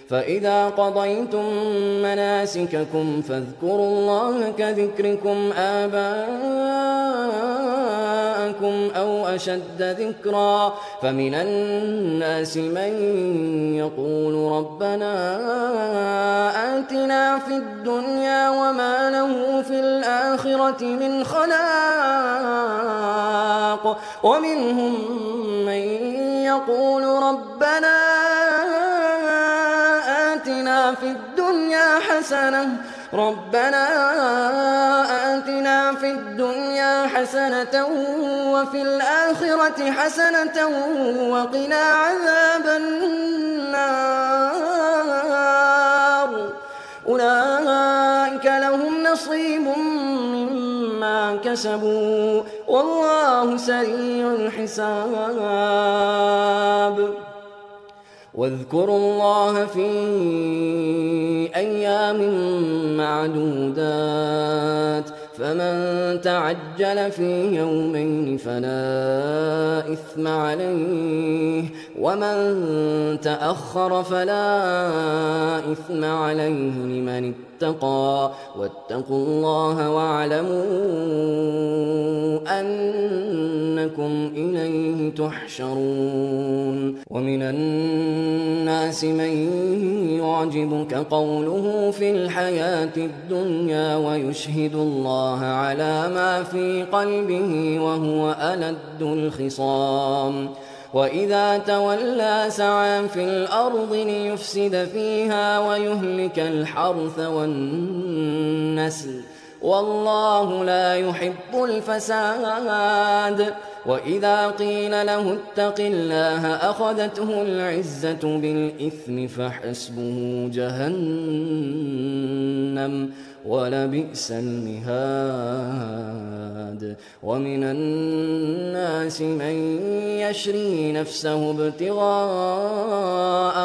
فإذا قضيتم مناسككم فاذكروا الله كذكركم آباءكم أو أشد ذكرا فمن الناس من يقول ربنا آتنا في الدنيا وما له في الآخرة من خلاق ومنهم من يقول ربنا آتنا في الدنيا حسنة وفي الآخرة حسنة وقنا عذاب النار أولئك لهم نصيب مما كسبوا والله سريع الحساب واذكروا الله في أيام معدودات فمن تعجل في يومين فلا إثم عليه ومن تأخر فلا إثم عليه لمن اتقى واتقوا الله واعلموا أنكم إليه تحشرون ومن الناس من يعجبك قوله في الحياة الدنيا ويشهد الله على ما في قلبه وهو ألد الخصام وإذا تولى سعى في الأرض ليفسد فيها ويهلك الحرث والنسل والله لا يحب الفساد وإذا قيل له اتق الله أخذته العزة بالإثم فحسبه جهنم ولبئس المهاد ومن الناس من يشري نفسه ابتغاء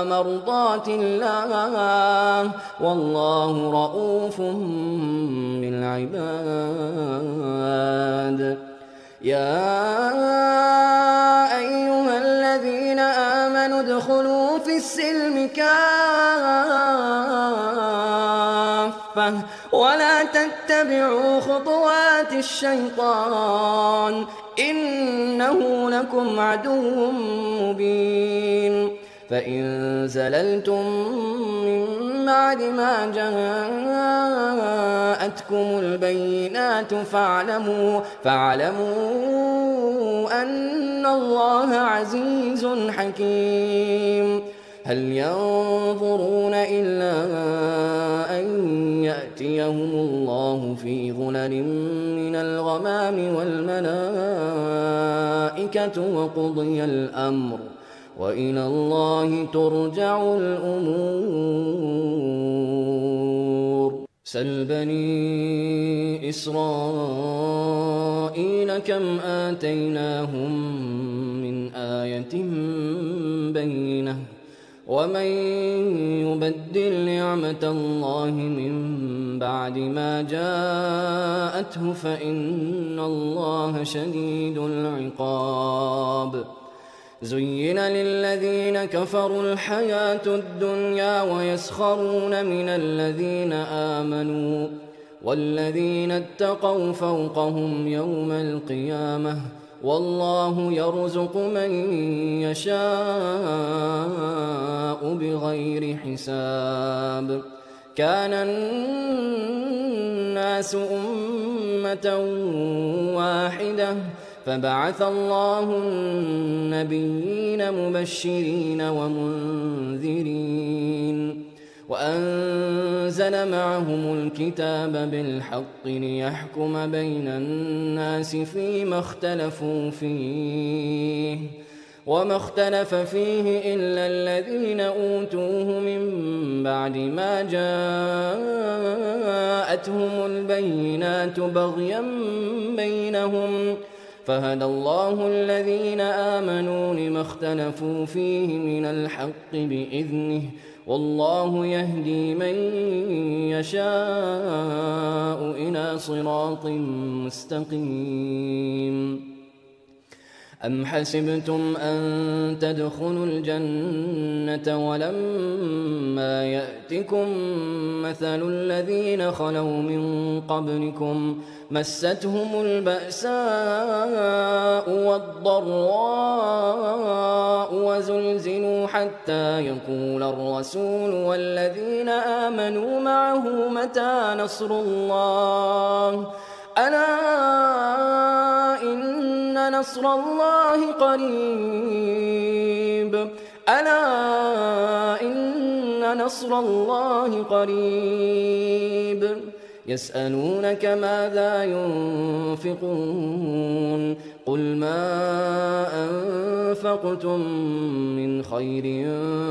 مرضات الله والله رؤوف بالعباد يا أيها الذين آمنوا ادخلوا في السلم كافة ولا تتبعوا خطوات الشيطان إنه لكم عدو مبين فإن زللتم من بعد ما جاءتكم البينات فاعلموا أن الله عزيز حكيم هل ينظرون إلا أن يأتيهم الله في ظلل من الغمام والملائكة وقضي الأمر وإلى الله ترجع الأمور سل بني إسرائيل كم آتيناهم من آية بينة ومن يبدل نعمة الله من بعد ما جاءته فإن الله شديد العقاب زين للذين كفروا الحياة الدنيا ويسخرون من الذين آمنوا والذين اتقوا فوقهم يوم القيامة والله يرزق من يشاء بغير حساب كان الناس أمة واحدة فبعث الله النبيين مبشرين ومنذرين وأنزل معهم الكتاب بالحق ليحكم بين الناس فيما اختلفوا فيه وما اختلف فيه إلا الذين أوتوه من بعد ما جاءتهم البينات بغيا بينهم فهدى الله الذين آمنوا لما اختلفوا فيه من الحق بإذنه والله يهدي من يشاء إلى صراط مستقيم أم حسبتم أن تدخلوا الجنة ولما يأتكم مثل الذين خلوا من قبلكم مستهم البأساء والضراء وزلزلوا حتى يقول الرسول والذين آمنوا معه متى نصر الله ألا إن نصر الله قريب ألا إن نصر الله قريب يسألونك ماذا ينفقون قل ما أنفقتم من خير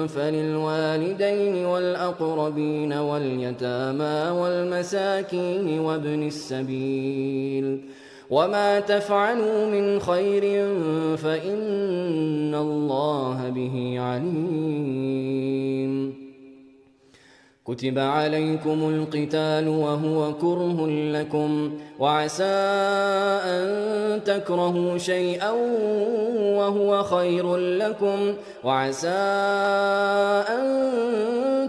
فللوالدين والأقربين واليتامى والمساكين وابن السبيل وما تفعلوا من خير فإن الله به عليم كتب عليكم القتال وهو كره لكم وعسى أن تكرهوا شيئا وهو خير لكم وعسى أن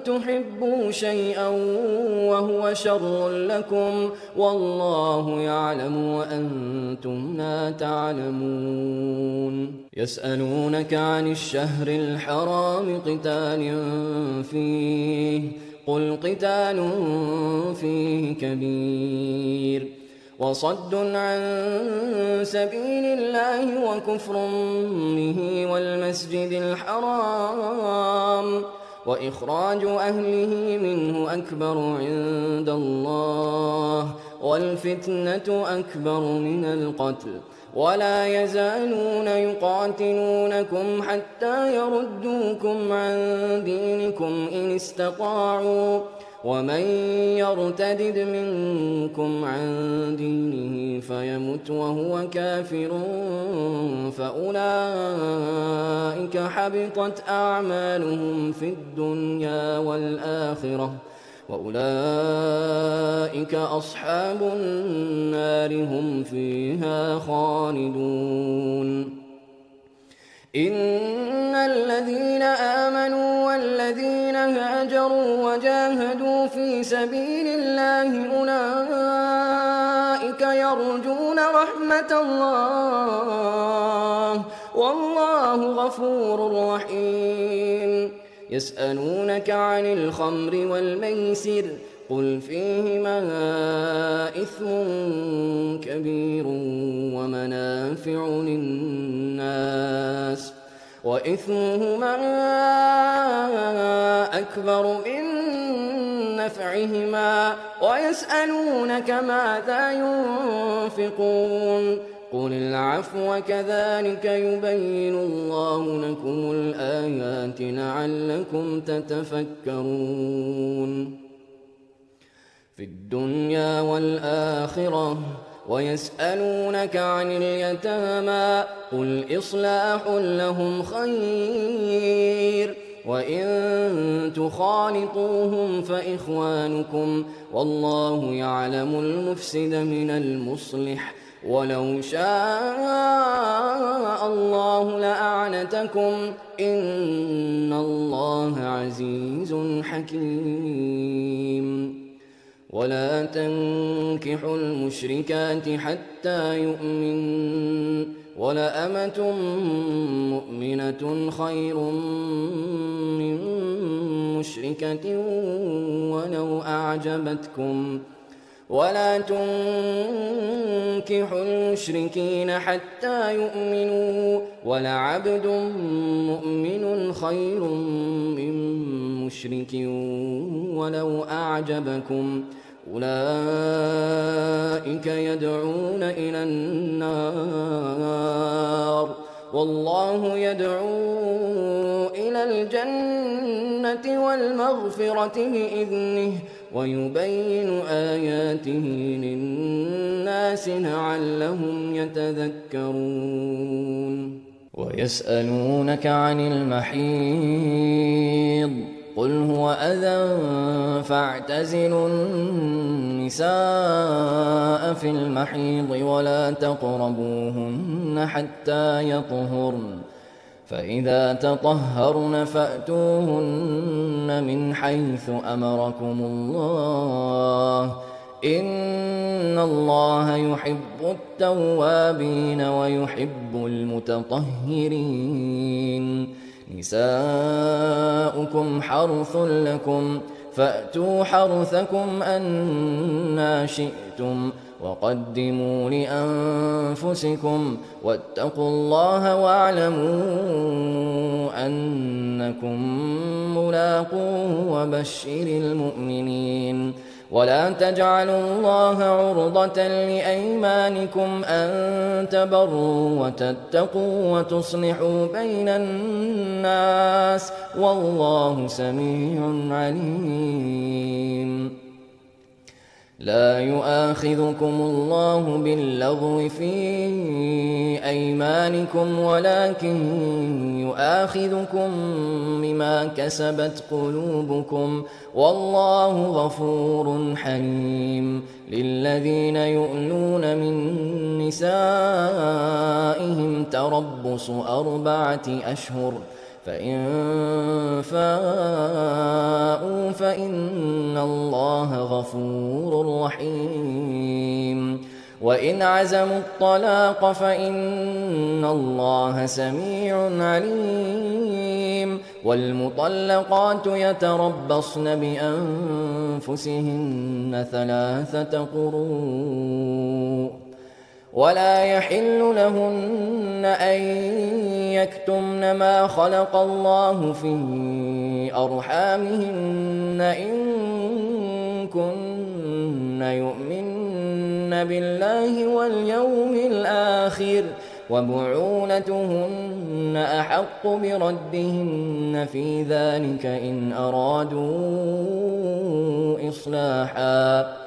تحبوا شيئا وهو شر لكم والله يعلم وأنتم لا تعلمون يسألونك عن الشهر الحرام قتال فيه قل قتال فيه كبير وصد عن سبيل الله وكفر به والمسجد الحرام وإخراج أهله منه أكبر عند الله والفتنة أكبر من القتل ولا يزالون يقاتلونكم حتى يردوكم عن دينكم إن استطاعوا ومن يرتدد منكم عن دينه فيمت وهو كافر فأولئك حبطت أعمالهم في الدنيا والآخرة وأولئك أصحاب النار هم فيها خالدون إن الذين آمنوا والذين هاجروا وجاهدوا في سبيل الله أولئك يرجون رحمة الله والله غفور رحيم يسألونك عن الخمر والميسر قل فيهما إثم كبير ومنافع للناس وإثمهما أكبر من نفعهما ويسألونك ماذا ينفقون قل العفو كذلك يبين الله لكم الآيات لعلكم تتفكرون في الدنيا والآخرة ويسألونك عن اليتامى قل إصلاح لهم خير وإن تخالطوهم فإخوانكم والله يعلم المفسد من المصلح ولو شاء الله لأعنتكم إن الله عزيز حكيم ولا تنكحوا المشركات حتى يؤمنوا ولأمة مؤمنة خير من مشركة ولو أعجبتكم ولا تنكحوا المشركين حتى يؤمنوا ولعبد مؤمن خير من مشرك ولو أعجبكم أولئك يدعون إلى النار والله يدعو إلى الجنة والمغفرة بإذنه ويبين آياته للناس لعلهم يتذكرون ويسألونك عن المحيض قل هو أذى فاعتزلوا النساء في المحيض ولا تقربوهن حتى يطهرن فإذا تطهرن فأتوهن من حيث أمركم الله إن الله يحب التوابين ويحب المتطهرين نساؤكم حرث لكم فأتوا حرثكم أنى شئتم وقدموا لأنفسكم واتقوا الله واعلموا أنكم ملاقوه وبشر المؤمنين ولا تجعلوا الله عرضة لأيمانكم أن تبروا وتتقوا وتصلحوا بين الناس والله سميع عليم لا يؤاخذكم الله باللغو في أيمانكم ولكن يؤاخذكم بما كسبت قلوبكم والله غفور حليم للذين يؤلون من نسائهم تربص 4 أشهر فإن فاءوا فإن الله غفور رحيم وإن عزموا الطلاق فإن الله سميع عليم والمطلقات يتربصن بأنفسهن 3 قروء ولا يحل لهن أن يكتمن ما خلق الله في أرحامهن إن كن يؤمن بالله واليوم الآخر وبعولتهن أحق بردهن في ذلك إن أرادوا إصلاحا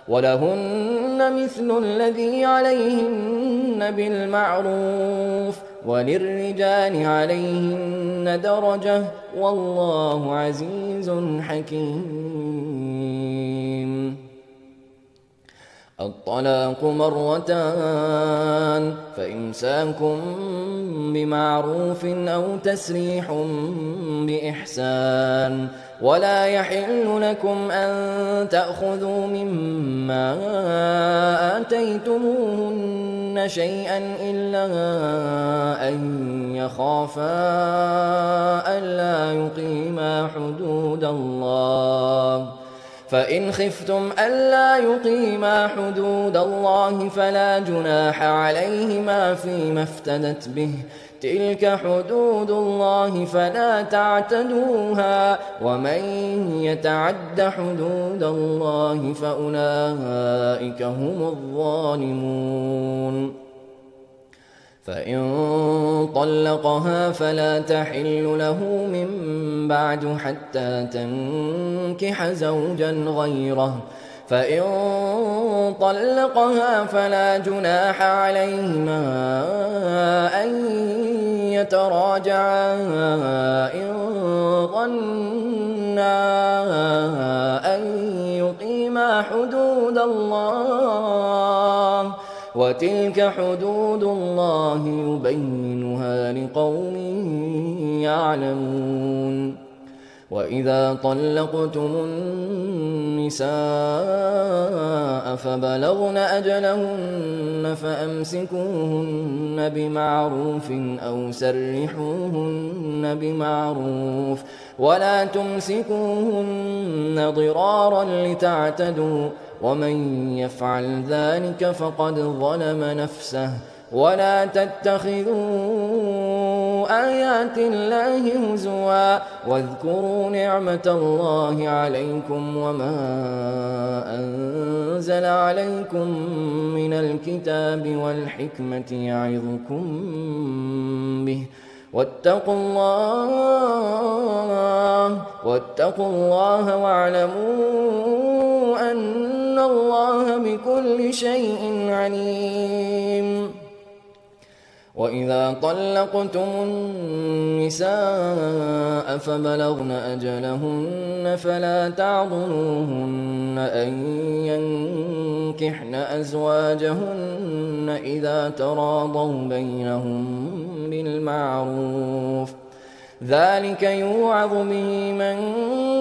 ولهن مثل الذي عليهن بالمعروف وللرجال عليهن درجة والله عزيز حكيم الطلاق 2 فإمساك بمعروف أو تسريح بإحسان ولا يحل لكم أن تأخذوا مما آتيتموهن شيئا إلا أن يخافا ألا يقيما حدود الله فإن خفتم ألا يقيما حدود الله فلا جناح عليهما فيما افتدت به تلك حدود الله فلا تعتدوها ومن يتعد حدود الله فأولئك هم الظالمون فإن طلقها فلا تحل له من بعد حتى تنكح زوجا غيره فإن طلقها فلا جناح عليهما أن يتراجعا إن ظنا أن يقيما حدود الله وتلك حدود الله يبينها لقوم يعلمون وإذا طلقتم النساء فبلغن أجلهن فأمسكوهن بمعروف أو سرحوهن بمعروف ولا تمسكوهن ضرارا لتعتدوا ومن يفعل ذلك فقد ظلم نفسه. ولا تتخذوا آيات الله هزوا واذكروا نعمة الله عليكم وما أنزل عليكم من الكتاب والحكمة يعظكم به واتقوا الله واعلموا أن الله بكل شيء عليم. وإذا طلقتم النساء فبلغن أجلهن فلا تعضلوهن أن ينكحن أزواجهن إذا تراضوا بينهم بالمعروف، ذلك يوعظ به من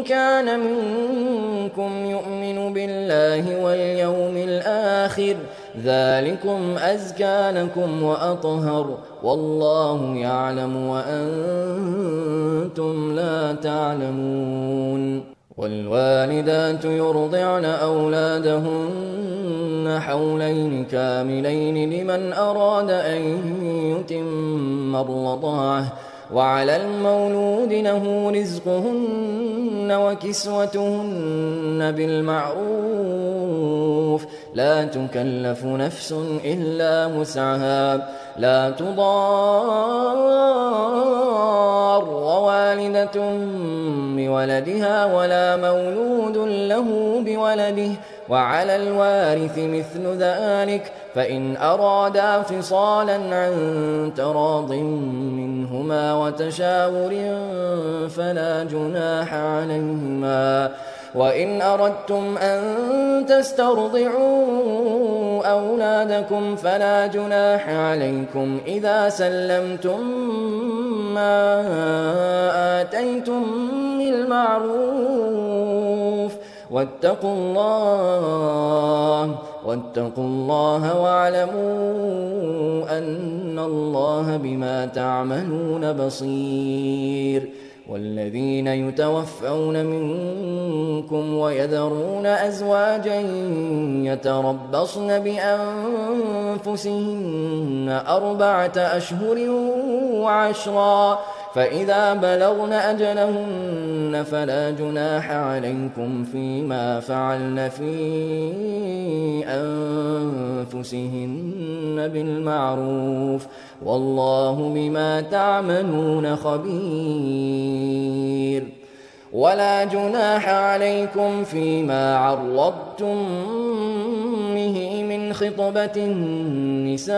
كان منكم يؤمن بالله واليوم الآخر، ذلكم أزكى لكم وأطهر، والله يعلم وأنتم لا تعلمون. والوالدات يرضعن أولادهن حولين كاملين لمن أراد أن يتم الرضاعة، وعلى المولود له رزقهن وكسوتهن بالمعروف، لا تكلف نفس إلا وسعها، لا تضار ووالدة بولدها ولا مولود له بولده، وعلى الوارث مثل ذلك، فإن أرادا فصالا عن تراض منهما وتشاور فلا جناح عليهما. وإن أردتم أن تسترضعوا أولادكم فلا جناح عليكم إذا سلمتم ما آتيتم بالمعروف، واتقوا الله واعلموا أن الله بما تعملون بصير. والذين يتوفون منكم ويذرون أزواجا يتربصن بأنفسهن 4 أشهر وعشرا، فإذا بلغن أجلهن فلا جناح عليكم فيما فعلن في أنفسهن بالمعروف، والله بما تعملون خبير. ولا جناح عليكم فيما عرضتم به من خطبة النساء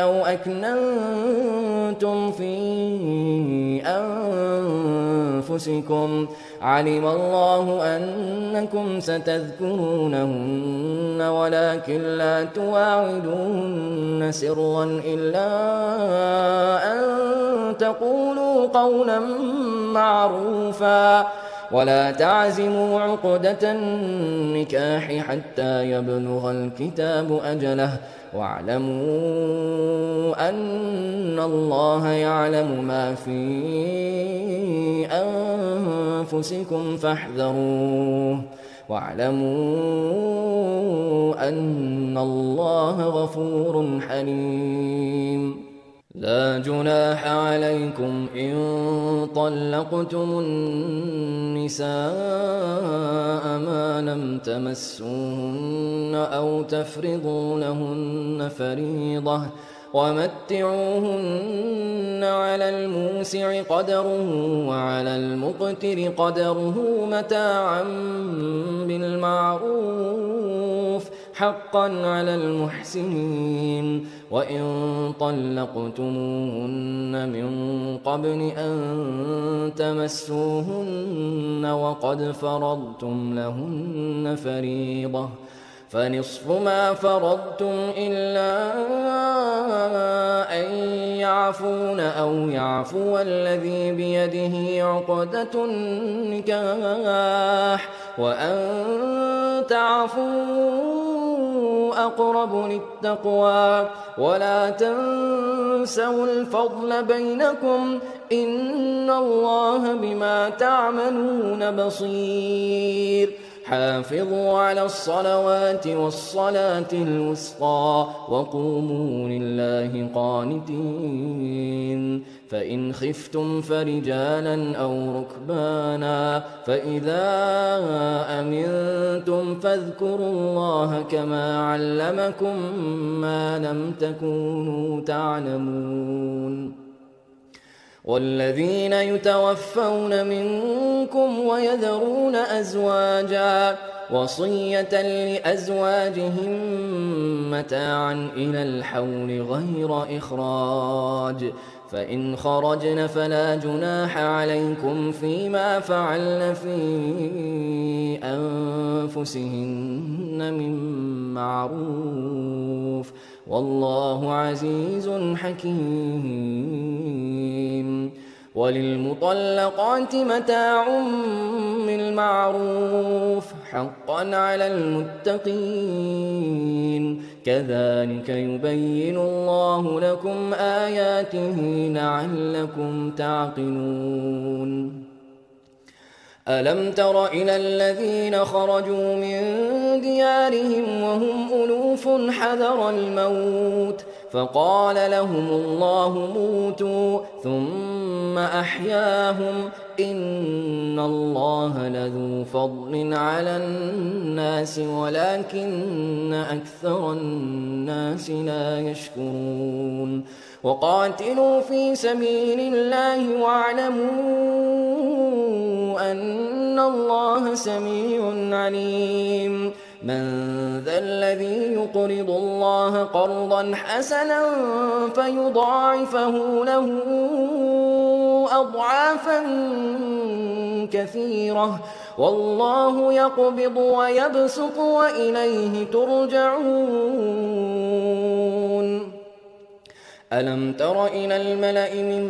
أو أكننتم في أنفسكم، علم الله أنكم ستذكرونهن ولكن لا تواعدوهن سرا إلا أن تقولوا قولا معروفا، ولا تعزموا عقدة النكاح حتى يبلغ الكتاب أجله، واعلموا أن الله يعلم ما في أنفسكم فاحذروه، واعلموا أن الله غفور حليم. لا جناح عليكم إن طلقتم النساء ما لم تمسوهن أو تفرضوا لهن فريضة، ومتعوهن على الموسع قدره وعلى المقتر قدره متاعا بالمعروف حقا على المحسنين. وإن طلقتموهن من قبل أن تمسوهن وقد فرضتم لهن فريضة فنصف ما فرضتم إلا أن يعفون أو يعفو الذي بيده عقدة النكاح، وأن تعفوا أقرب للتقوى، ولا تنسوا الفضل بينكم إن الله بما تعملون بصير. حافظوا على الصلوات والصلاة الوسطى وقوموا لله قانتين فإن خفتم فرجالا أو ركبانا فإذا أمنتم فاذكروا الله كما علمكم ما لم تكونوا تعلمون والذين يتوفون منكم ويذرون أزواجا وصية لأزواجهم متاعا إلى الحول غير إخراج فإن خرجن فلا جناح عليكم فيما فعلن في أنفسهن من معروف والله عزيز حكيم وللمطلقات متاع بالمعروف حقا على المتقين كذلك يبين الله لكم آياته لعلكم تعقلون ألم تر إلى الذين خرجوا من ديارهم وهم ألوف حذر الموت فقال لهم الله موتوا ثم أحياهم إن الله لذو فضل على الناس ولكن أكثر الناس لا يشكرون وقاتلوا في سبيل الله واعلموا أن الله سميع عليم من ذا الذي يقرض الله قرضا حسنا فيضاعفه له أضعافا كثيرة والله يقبض ويبسط وإليه ترجعون ألم تر إلى الملأ من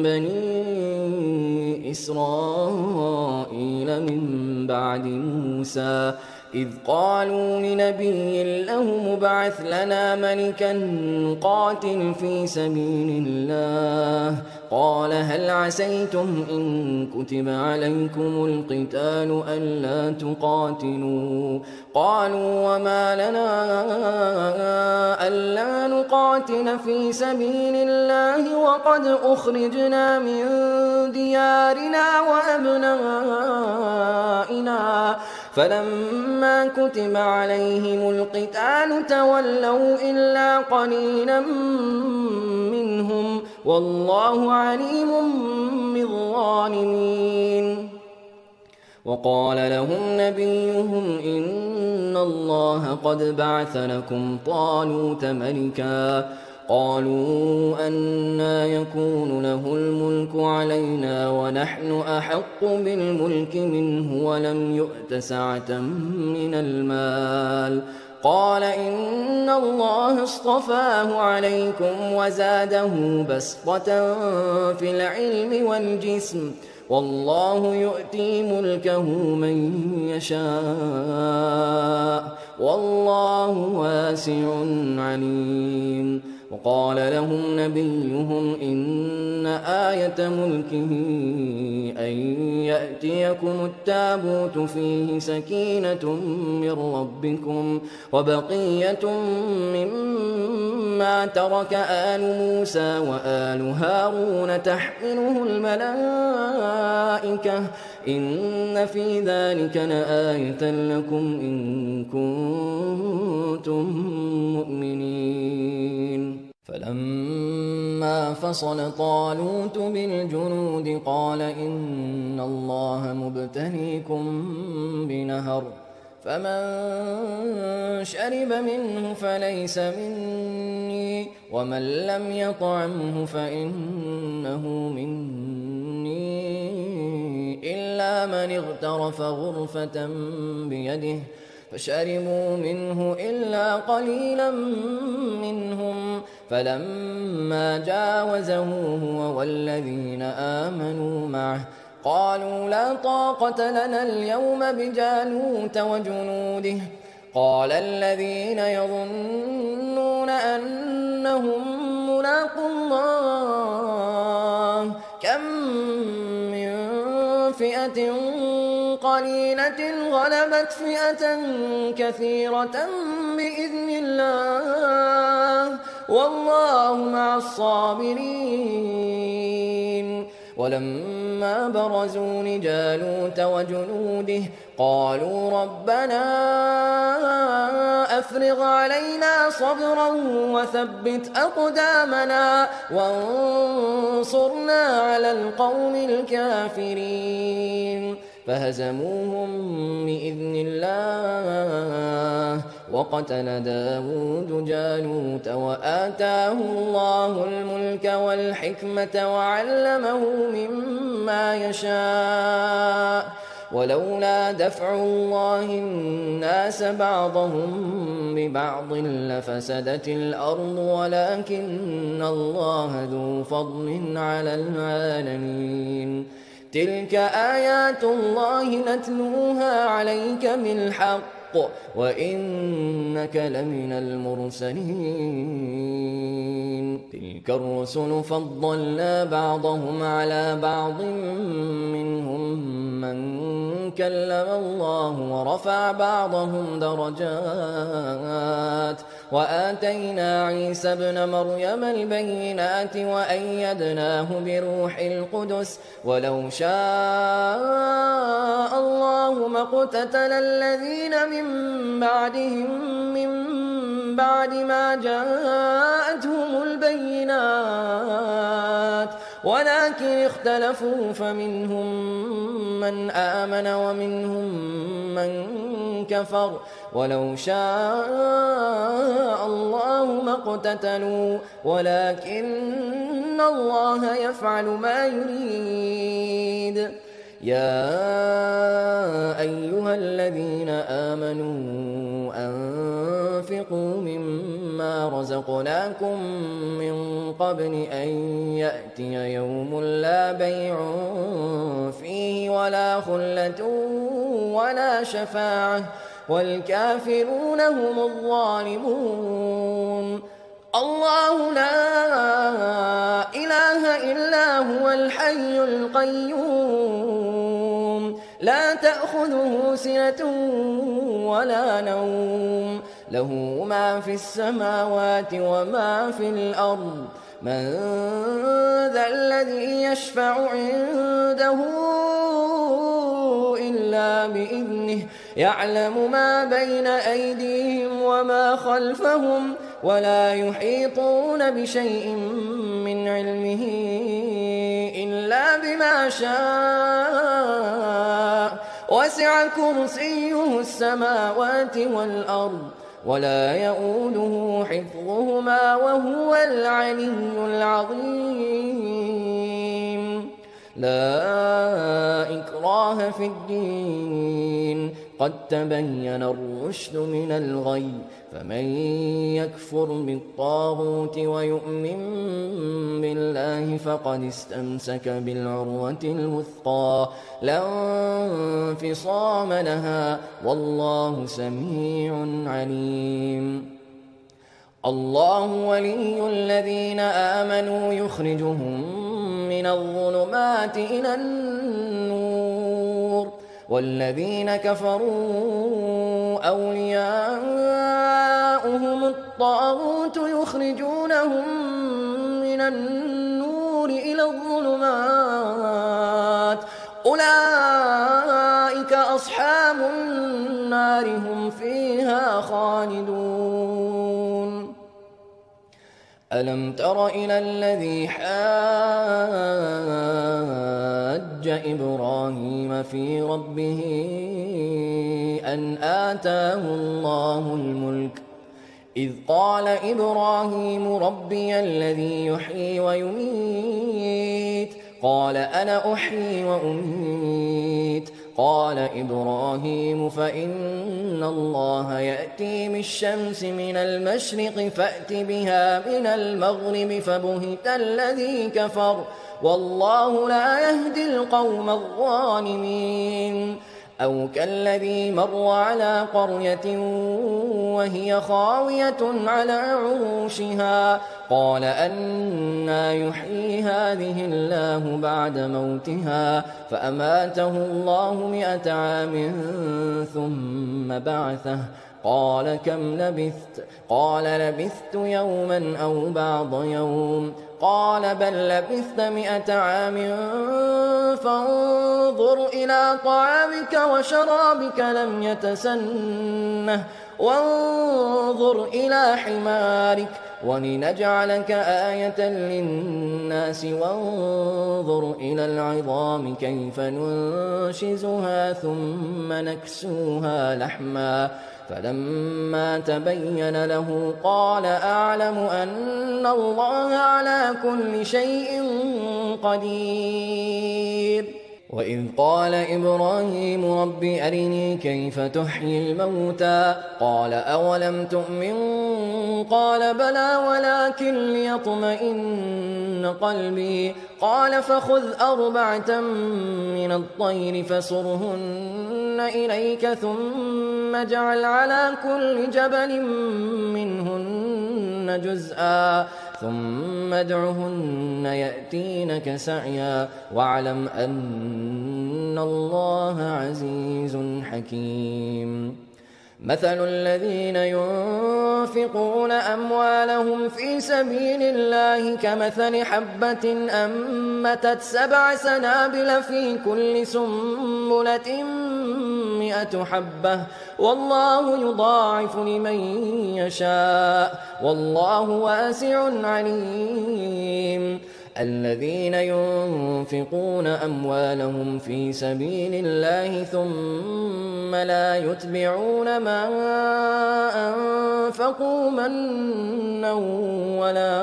بني إسرائيل من بعد موسى إذ قالوا لنبي له مبعث لنا ملكا نقاتل في سبيل الله قال هل عسيتم إن كتب عليكم القتال ألا تقاتلوا قالوا وما لنا ألا نقاتل في سبيل الله وقد أخرجنا من ديارنا وأبنائنا فلما كتب عليهم القتال تولوا إلا قليلا منهم والله عليم بالظالمين وقال لهم نبيهم إن الله قد بعث لكم طالوت ملكا قالوا أنى يكون له الملك علينا ونحن أحق بالملك منه ولم يؤت سعة من المال قال إن الله اصطفاه عليكم وزاده بسطة في العلم والجسم والله يؤتي ملكه من يشاء والله واسع عليم وقال لهم نبيهم إن آية ملكه أن يأتيكم التابوت فيه سكينة من ربكم وبقية مما ترك آل موسى وآل هارون تحمله الملائكة إن في ذلك لآية لكم إن كنتم مؤمنين فلما فصل طالوت بالجنود قال إن الله مبتليكم بنهر فمن شرب منه فليس مني ومن لم يطعمه فإنه مني إلا من اغترف غرفة بيده فشربوا منه إلا قليلا منهم فلما جاوزه هو والذين آمنوا معه قالوا لا طاقة لنا اليوم بجالوت وجنوده قال الذين يظنون أنهم ملاقو الله كم من فئة قليلة غلبت فئة كثيرة بإذن الله والله مع الصابرين. ولما برزوا لجالوت وجنوده قالوا ربنا أفرغ علينا صبرا وثبت أقدامنا وانصرنا على القوم الكافرين فهزموهم بإذن الله وقتل داود جالوت وآتاه الله الملك والحكمة وعلمه مما يشاء ولولا دفع الله الناس بعضهم ببعض لفسدت الأرض ولكن الله ذو فضل على العالمين. تلك آيات الله نتلوها عليك بالحق وإنك لمن المرسلين. تلك الرسل فضلنا بعضهم على بعض منهم من كلم الله ورفع بعضهم درجات وآتينا عيسى ابن مريم البينات وأيدناه بروح القدس ولو شاء الله ما اقتتل الذين من بعدهم من بعد ما جاءتهم البينات ولكن اختلفوا فمنهم من آمن ومنهم من كفر ولو شاء الله ما اقتتلوا ولكن الله يفعل ما يريد. يا أيها الذين آمنوا أنفقوا مما رزقناكم من قبل أن يأتي يوم لا بيع فيه ولا خلة ولا شفاعة والكافرون هم الظالمون. الله لا إله إلا هو الحي القيوم لا تأخذه سنة ولا نوم له ما في السماوات وما في الأرض من ذا الذي يشفع عنده إلا بإذنه يعلم ما بين أيديهم وما خلفهم ولا يحيطون بشيء من علمه إلا بما شاء وسع كرسيه السماوات والأرض ولا يؤوده حفظهما وهو العلي العظيم. لا إكراه في الدين قد تبين الرشد من الغي فمن يكفر بالطاغوت ويؤمن بالله فقد استمسك بالعروة الوثقى لا انفصام لها والله سميع عليم. الله ولي الذين آمنوا يخرجهم من الظلمات إلى النور والذين كفروا أولياؤهم الطاغوت يخرجونهم من النور إلى الظلمات أولئك أصحاب النار هم فيها خالدون. ألم تر إلى الذي حاج إبراهيم في ربه أن آتاه الله الملك إذ قال إبراهيم ربي الذي يحيي ويميت قال أنا أحيي وأميت قال إبراهيم فإن الله يأتي بالشمس من المشرق فأت بها من المغرب فبهت الذي كفر والله لا يهدي القوم الظالمين. أو كالذي مر على قرية وهي خاوية على عروشها قال أنى يحيي هذه الله بعد موتها فأماته الله 100 عام ثم بعثه قال كم لبثت قال لبثت يوما أو بعض يوم قال بل لبثت 100 عام فانظر إلى طعامك وشرابك لم يتسنه وانظر إلى حمارك ولنجعلك آية للناس وانظر إلى العظام كيف ننشزها ثم نكسوها لحما فلما تبين له قال أعلم أن الله على كل شيء قدير وإذ قال إبراهيم رب أرني كيف تحيي الموتى قال أولم تؤمن قال بلى ولكن ليطمئن قلبي قال فخذ 4 من الطير فصرهن إليك ثم اجعل على كل جبل منهن جزءا ثم ادعهن يأتينك سعيا واعلم أن الله عزيز حكيم مثل الذين ينفقون أموالهم في سبيل الله كمثل حبة أنبتت 7 سنابل في كل سنبلة 100 حبة والله يضاعف لمن يشاء والله واسع عليم الذين ينفقون أموالهم في سبيل الله ثم لا يتبعون ما أنفقوا منا ولا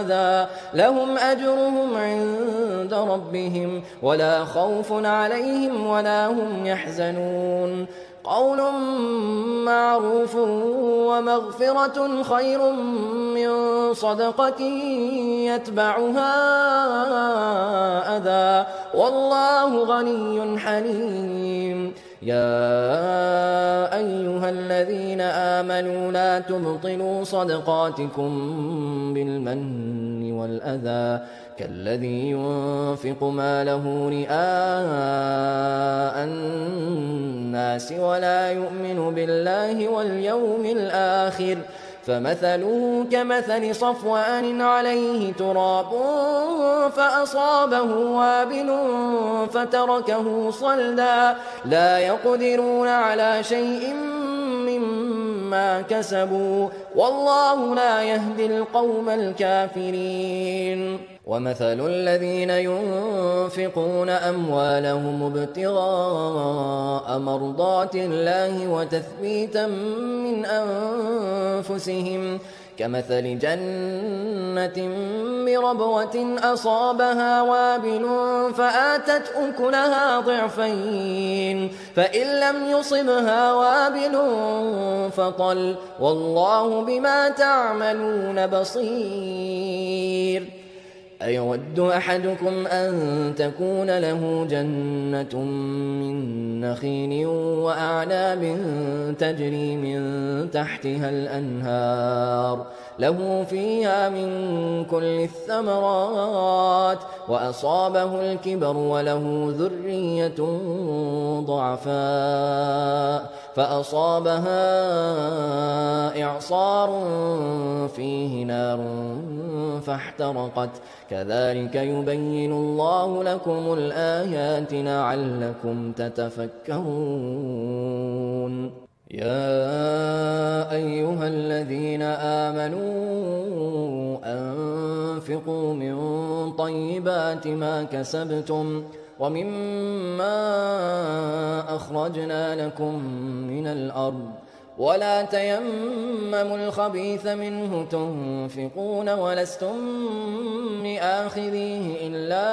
أذى لهم أجرهم عند ربهم ولا خوف عليهم ولا هم يحزنون قول معروف ومغفرة خير من صدقة يتبعها أذى والله غني حليم يا أيها الذين آمنوا لا تبطلوا صدقاتكم بالمن والأذى كالذي ينفق ماله رئاء الناس ولا يؤمن بالله واليوم الآخر فمثله كمثل صفوان عليه تراب فأصابه وابل فتركه صلدا لا يقدرون على شيء مما كسبوا والله لا يهدي القوم الكافرين ومثل الذين ينفقون أموالهم ابتغاء مرضات الله وتثبيتا من أنفسهم كمثل جنة بربوة أصابها وابل فآتت أكلها ضعفين فإن لم يصبها وابل فطل والله بما تعملون بصير أيود أحدكم أن تكون له جنة من نخيل وأعناب تجري من تحتها الأنهار له فيها من كل الثمرات وأصابه الكبر وله ذرية ضعفاء فأصابها إعصار فيه نار فاحترقت كذلك يبين الله لكم الآيات لعلكم تتفكرون يا أيها الذين آمنوا أنفقوا من طيبات ما كسبتم ومما أخرجنا لكم من الأرض ولا تيمموا الخبيث منه تنفقون ولستم بآخذيه إلا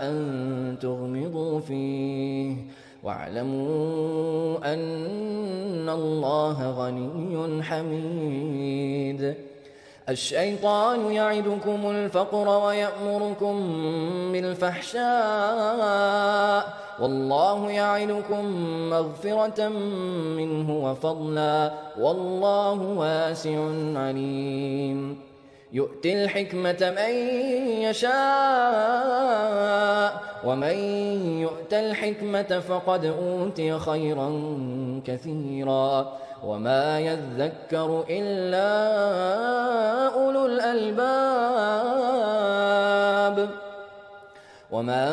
أن تغمضوا فيه واعلموا أن الله غني حميد الشيطان يعدكم الفقر ويأمركم بالفحشاء والله يعدكم مغفرة منه وفضلا والله واسع عليم يؤتي الحكمة من يشاء ومن يؤت الحكمة فقد أوتي خيرا كثيرا وما يذكر إلا أولو الألباب وما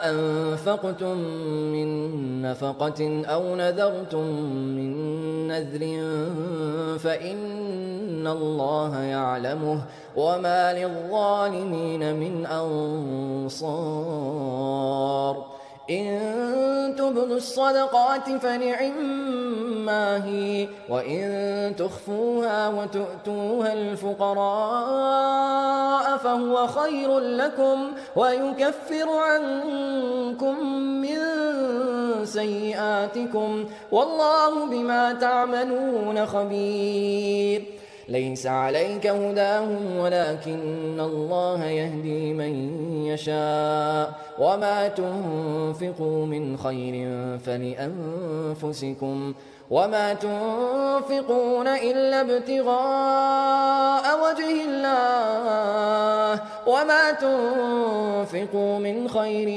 أنفقتم من نفقة أو نذرتم من نذر فإن الله يعلمه وما للظالمين من أنصار إن تبدوا الصدقات فنعما هي وإن تخفوها وتؤتوها الفقراء فهو خير لكم ويكفر عنكم من سيئاتكم والله بما تعملون خبير ليس عليك هداهم ولكن الله يهدي من يشاء وما تنفقوا من خير فلأنفسكم وما تنفقون إلا ابتغاء وجه الله وما تنفقوا من خير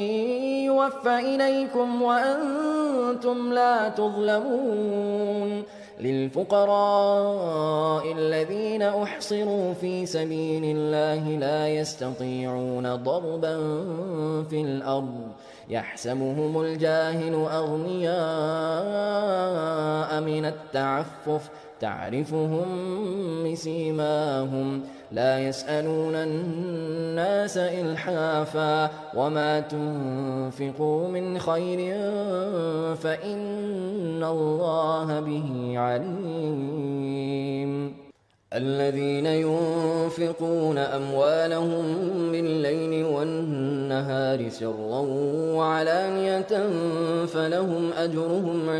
يوفى إليكم وأنتم لا تظلمون للفقراء الذين أحصروا في سبيل الله لا يستطيعون ضربا في الأرض يحسبهم الجاهل أغنياء من التعفف تعرفهم بسيماهم لا يسألون الناس إلحافا وما تنفقوا من خير فإن الله به عليم الذين ينفقون أموالهم بالليل والنهار سرا وعلانية فلهم أجرهم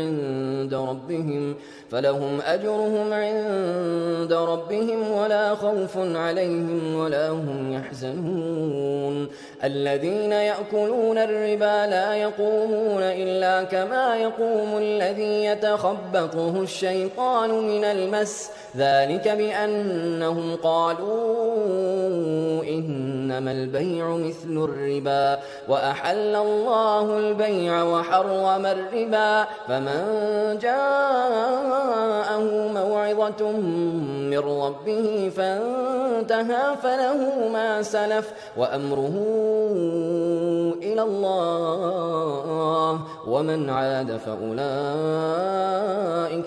عند ربهم ولا خوف عليهم ولا هم يحزنون الذين يأكلون الربا لا يقومون إلا كما يقوم الذي يتخبطه الشيطان من المس ذلك بأنهم قالوا إنما البيع مثل الربا وأحل الله البيع وحرم الربا فمن جاءه موعظة من ربه فانتهى فله ما سلف وأمره إلى الله ومن عاد فأولئك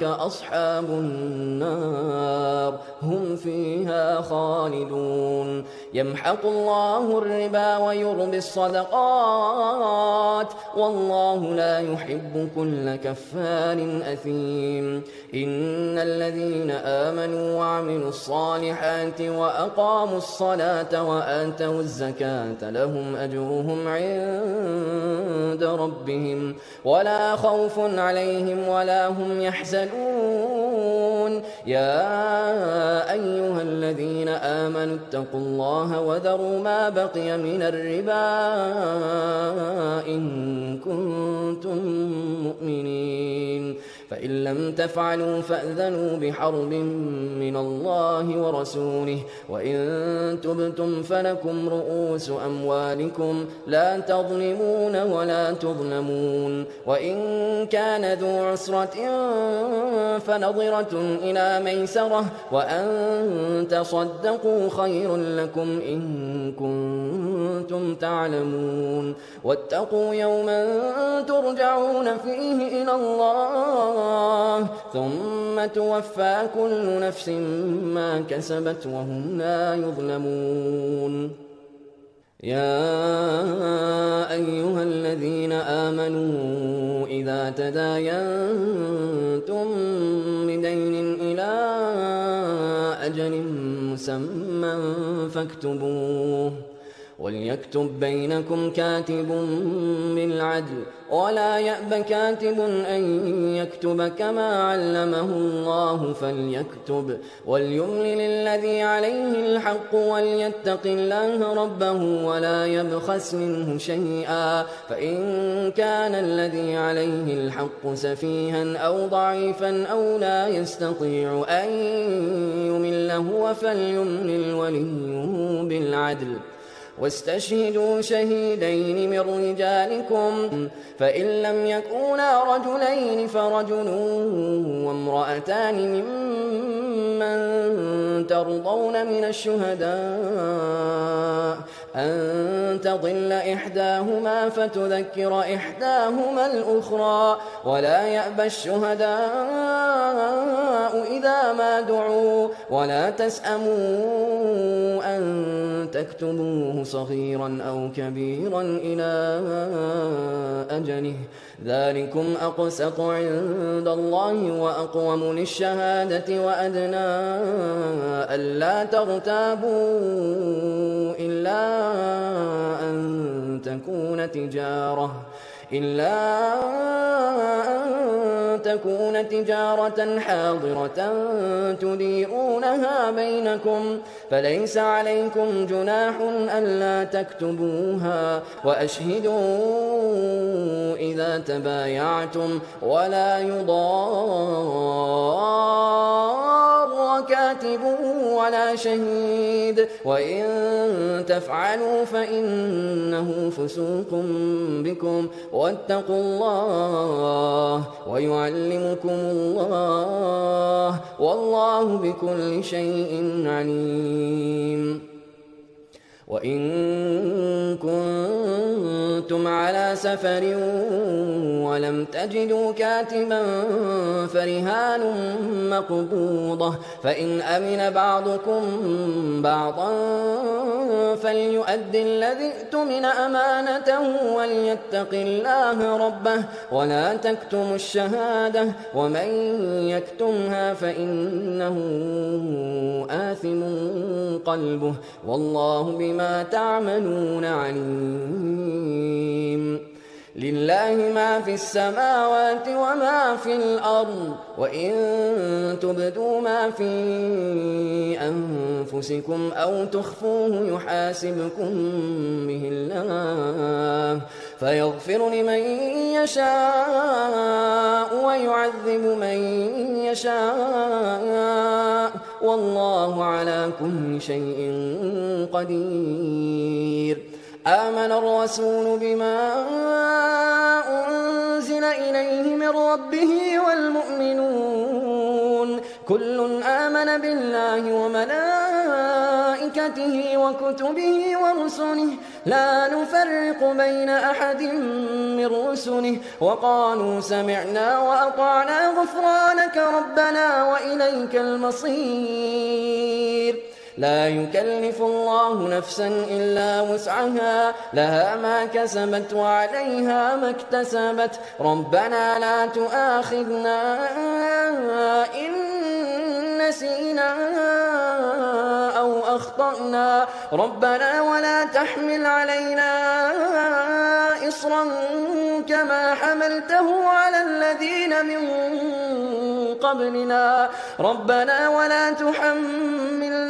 أصحاب النار هم فيها خالدون يمحق الله الربا ويربي الصدقات والله لا يحب كل كفار أثيم إن الذين آمنوا وعملوا الصالحات وأقاموا الصلاة وآتوا الزكاة لهم أجرهم عند ربهم ولا خوف عليهم ولا هم يحزنون يا أيها الذين آمنوا اتقوا الله وذروا ما بقي من الربا إن كنتم مؤمنين فإن لم تفعلوا فأذنوا بحرب من الله ورسوله وإن تبتم فلكم رؤوس أموالكم لا تظلمون ولا تظلمون وإن كان ذو عسرة فنظرة إلى ميسرة وأن تصدقوا خير لكم إن كنتم تعلمون واتقوا يوما ترجعون فيه إلى الله ثم توفى كل نفس ما كسبت وهم لا يظلمون يا أيها الذين آمنوا إذا تداينتم بدين إلى أجل مسمى فاكتبوه وليكتب بينكم كاتب بالعدل ولا يأب كاتب أن يكتب كما علمه الله فليكتب وليملل الذي عليه الحق وليتق الله ربه ولا يبخس منه شيئا فإن كان الذي عليه الحق سفيها أو ضعيفا أو لا يستطيع أن يمل هو فليملل وليه بالعدل واستشهدوا شهيدين من رجالكم فإن لم يكونا رجلين فرجل وامرأتان ممن ترضون من الشهداء أن تضل إحداهما فتذكر إحداهما الأخرى ولا يأبى الشهداء إذا ما دعوا ولا تسأموا أن تكتبوه صغيرا أو كبيرا إلى أجله ذلكم أقسط عند الله وأقوم للشهادة وأدنى ألا ترتابوا إلا أن تكون تجارة حاضرة تديرونها بينكم فليس عليكم جناح ألا تكتبوها وأشهدوا إذا تبايعتم ولا يضار كاتب ولا شهيد وإن تفعلوا فإنه فسوق بكم واتقوا الله ويعلمكم الله والله بكل شيء عليم وإن كنتم على سفر ولم تجدوا كاتبا فرهان مقبوضة فإن أمن بعضكم بعضا فليؤد الذي اؤتمن أمانته وليتق الله ربه ولا تكتموا الشهادة ومن يكتمها فإنه آثم قلبه والله بما تعملون عليم لله ما في السماوات وما في الأرض وإن تبدوا ما في أنفسكم أو تخفوه يحاسبكم به الله فيغفر لمن يشاء ويعذب من يشاء والله على كل شيء قدير آمن الرسول بما أنزل إليه من ربه والمؤمنون كل آمن بالله وملائكته وكتبه ورسله لا نفرق بين أحد من رسله وقالوا سمعنا وأطعنا غفرانك ربنا وإليك المصير لا يكلف الله نفسا إلا وسعها لها ما كسبت وعليها ما اكتسبت ربنا لا تؤاخذنا إن نسينا أو أخطأنا ربنا ولا تحمل علينا إصرا كما حملته على الذين من قبلنا ربنا ولا تحملنا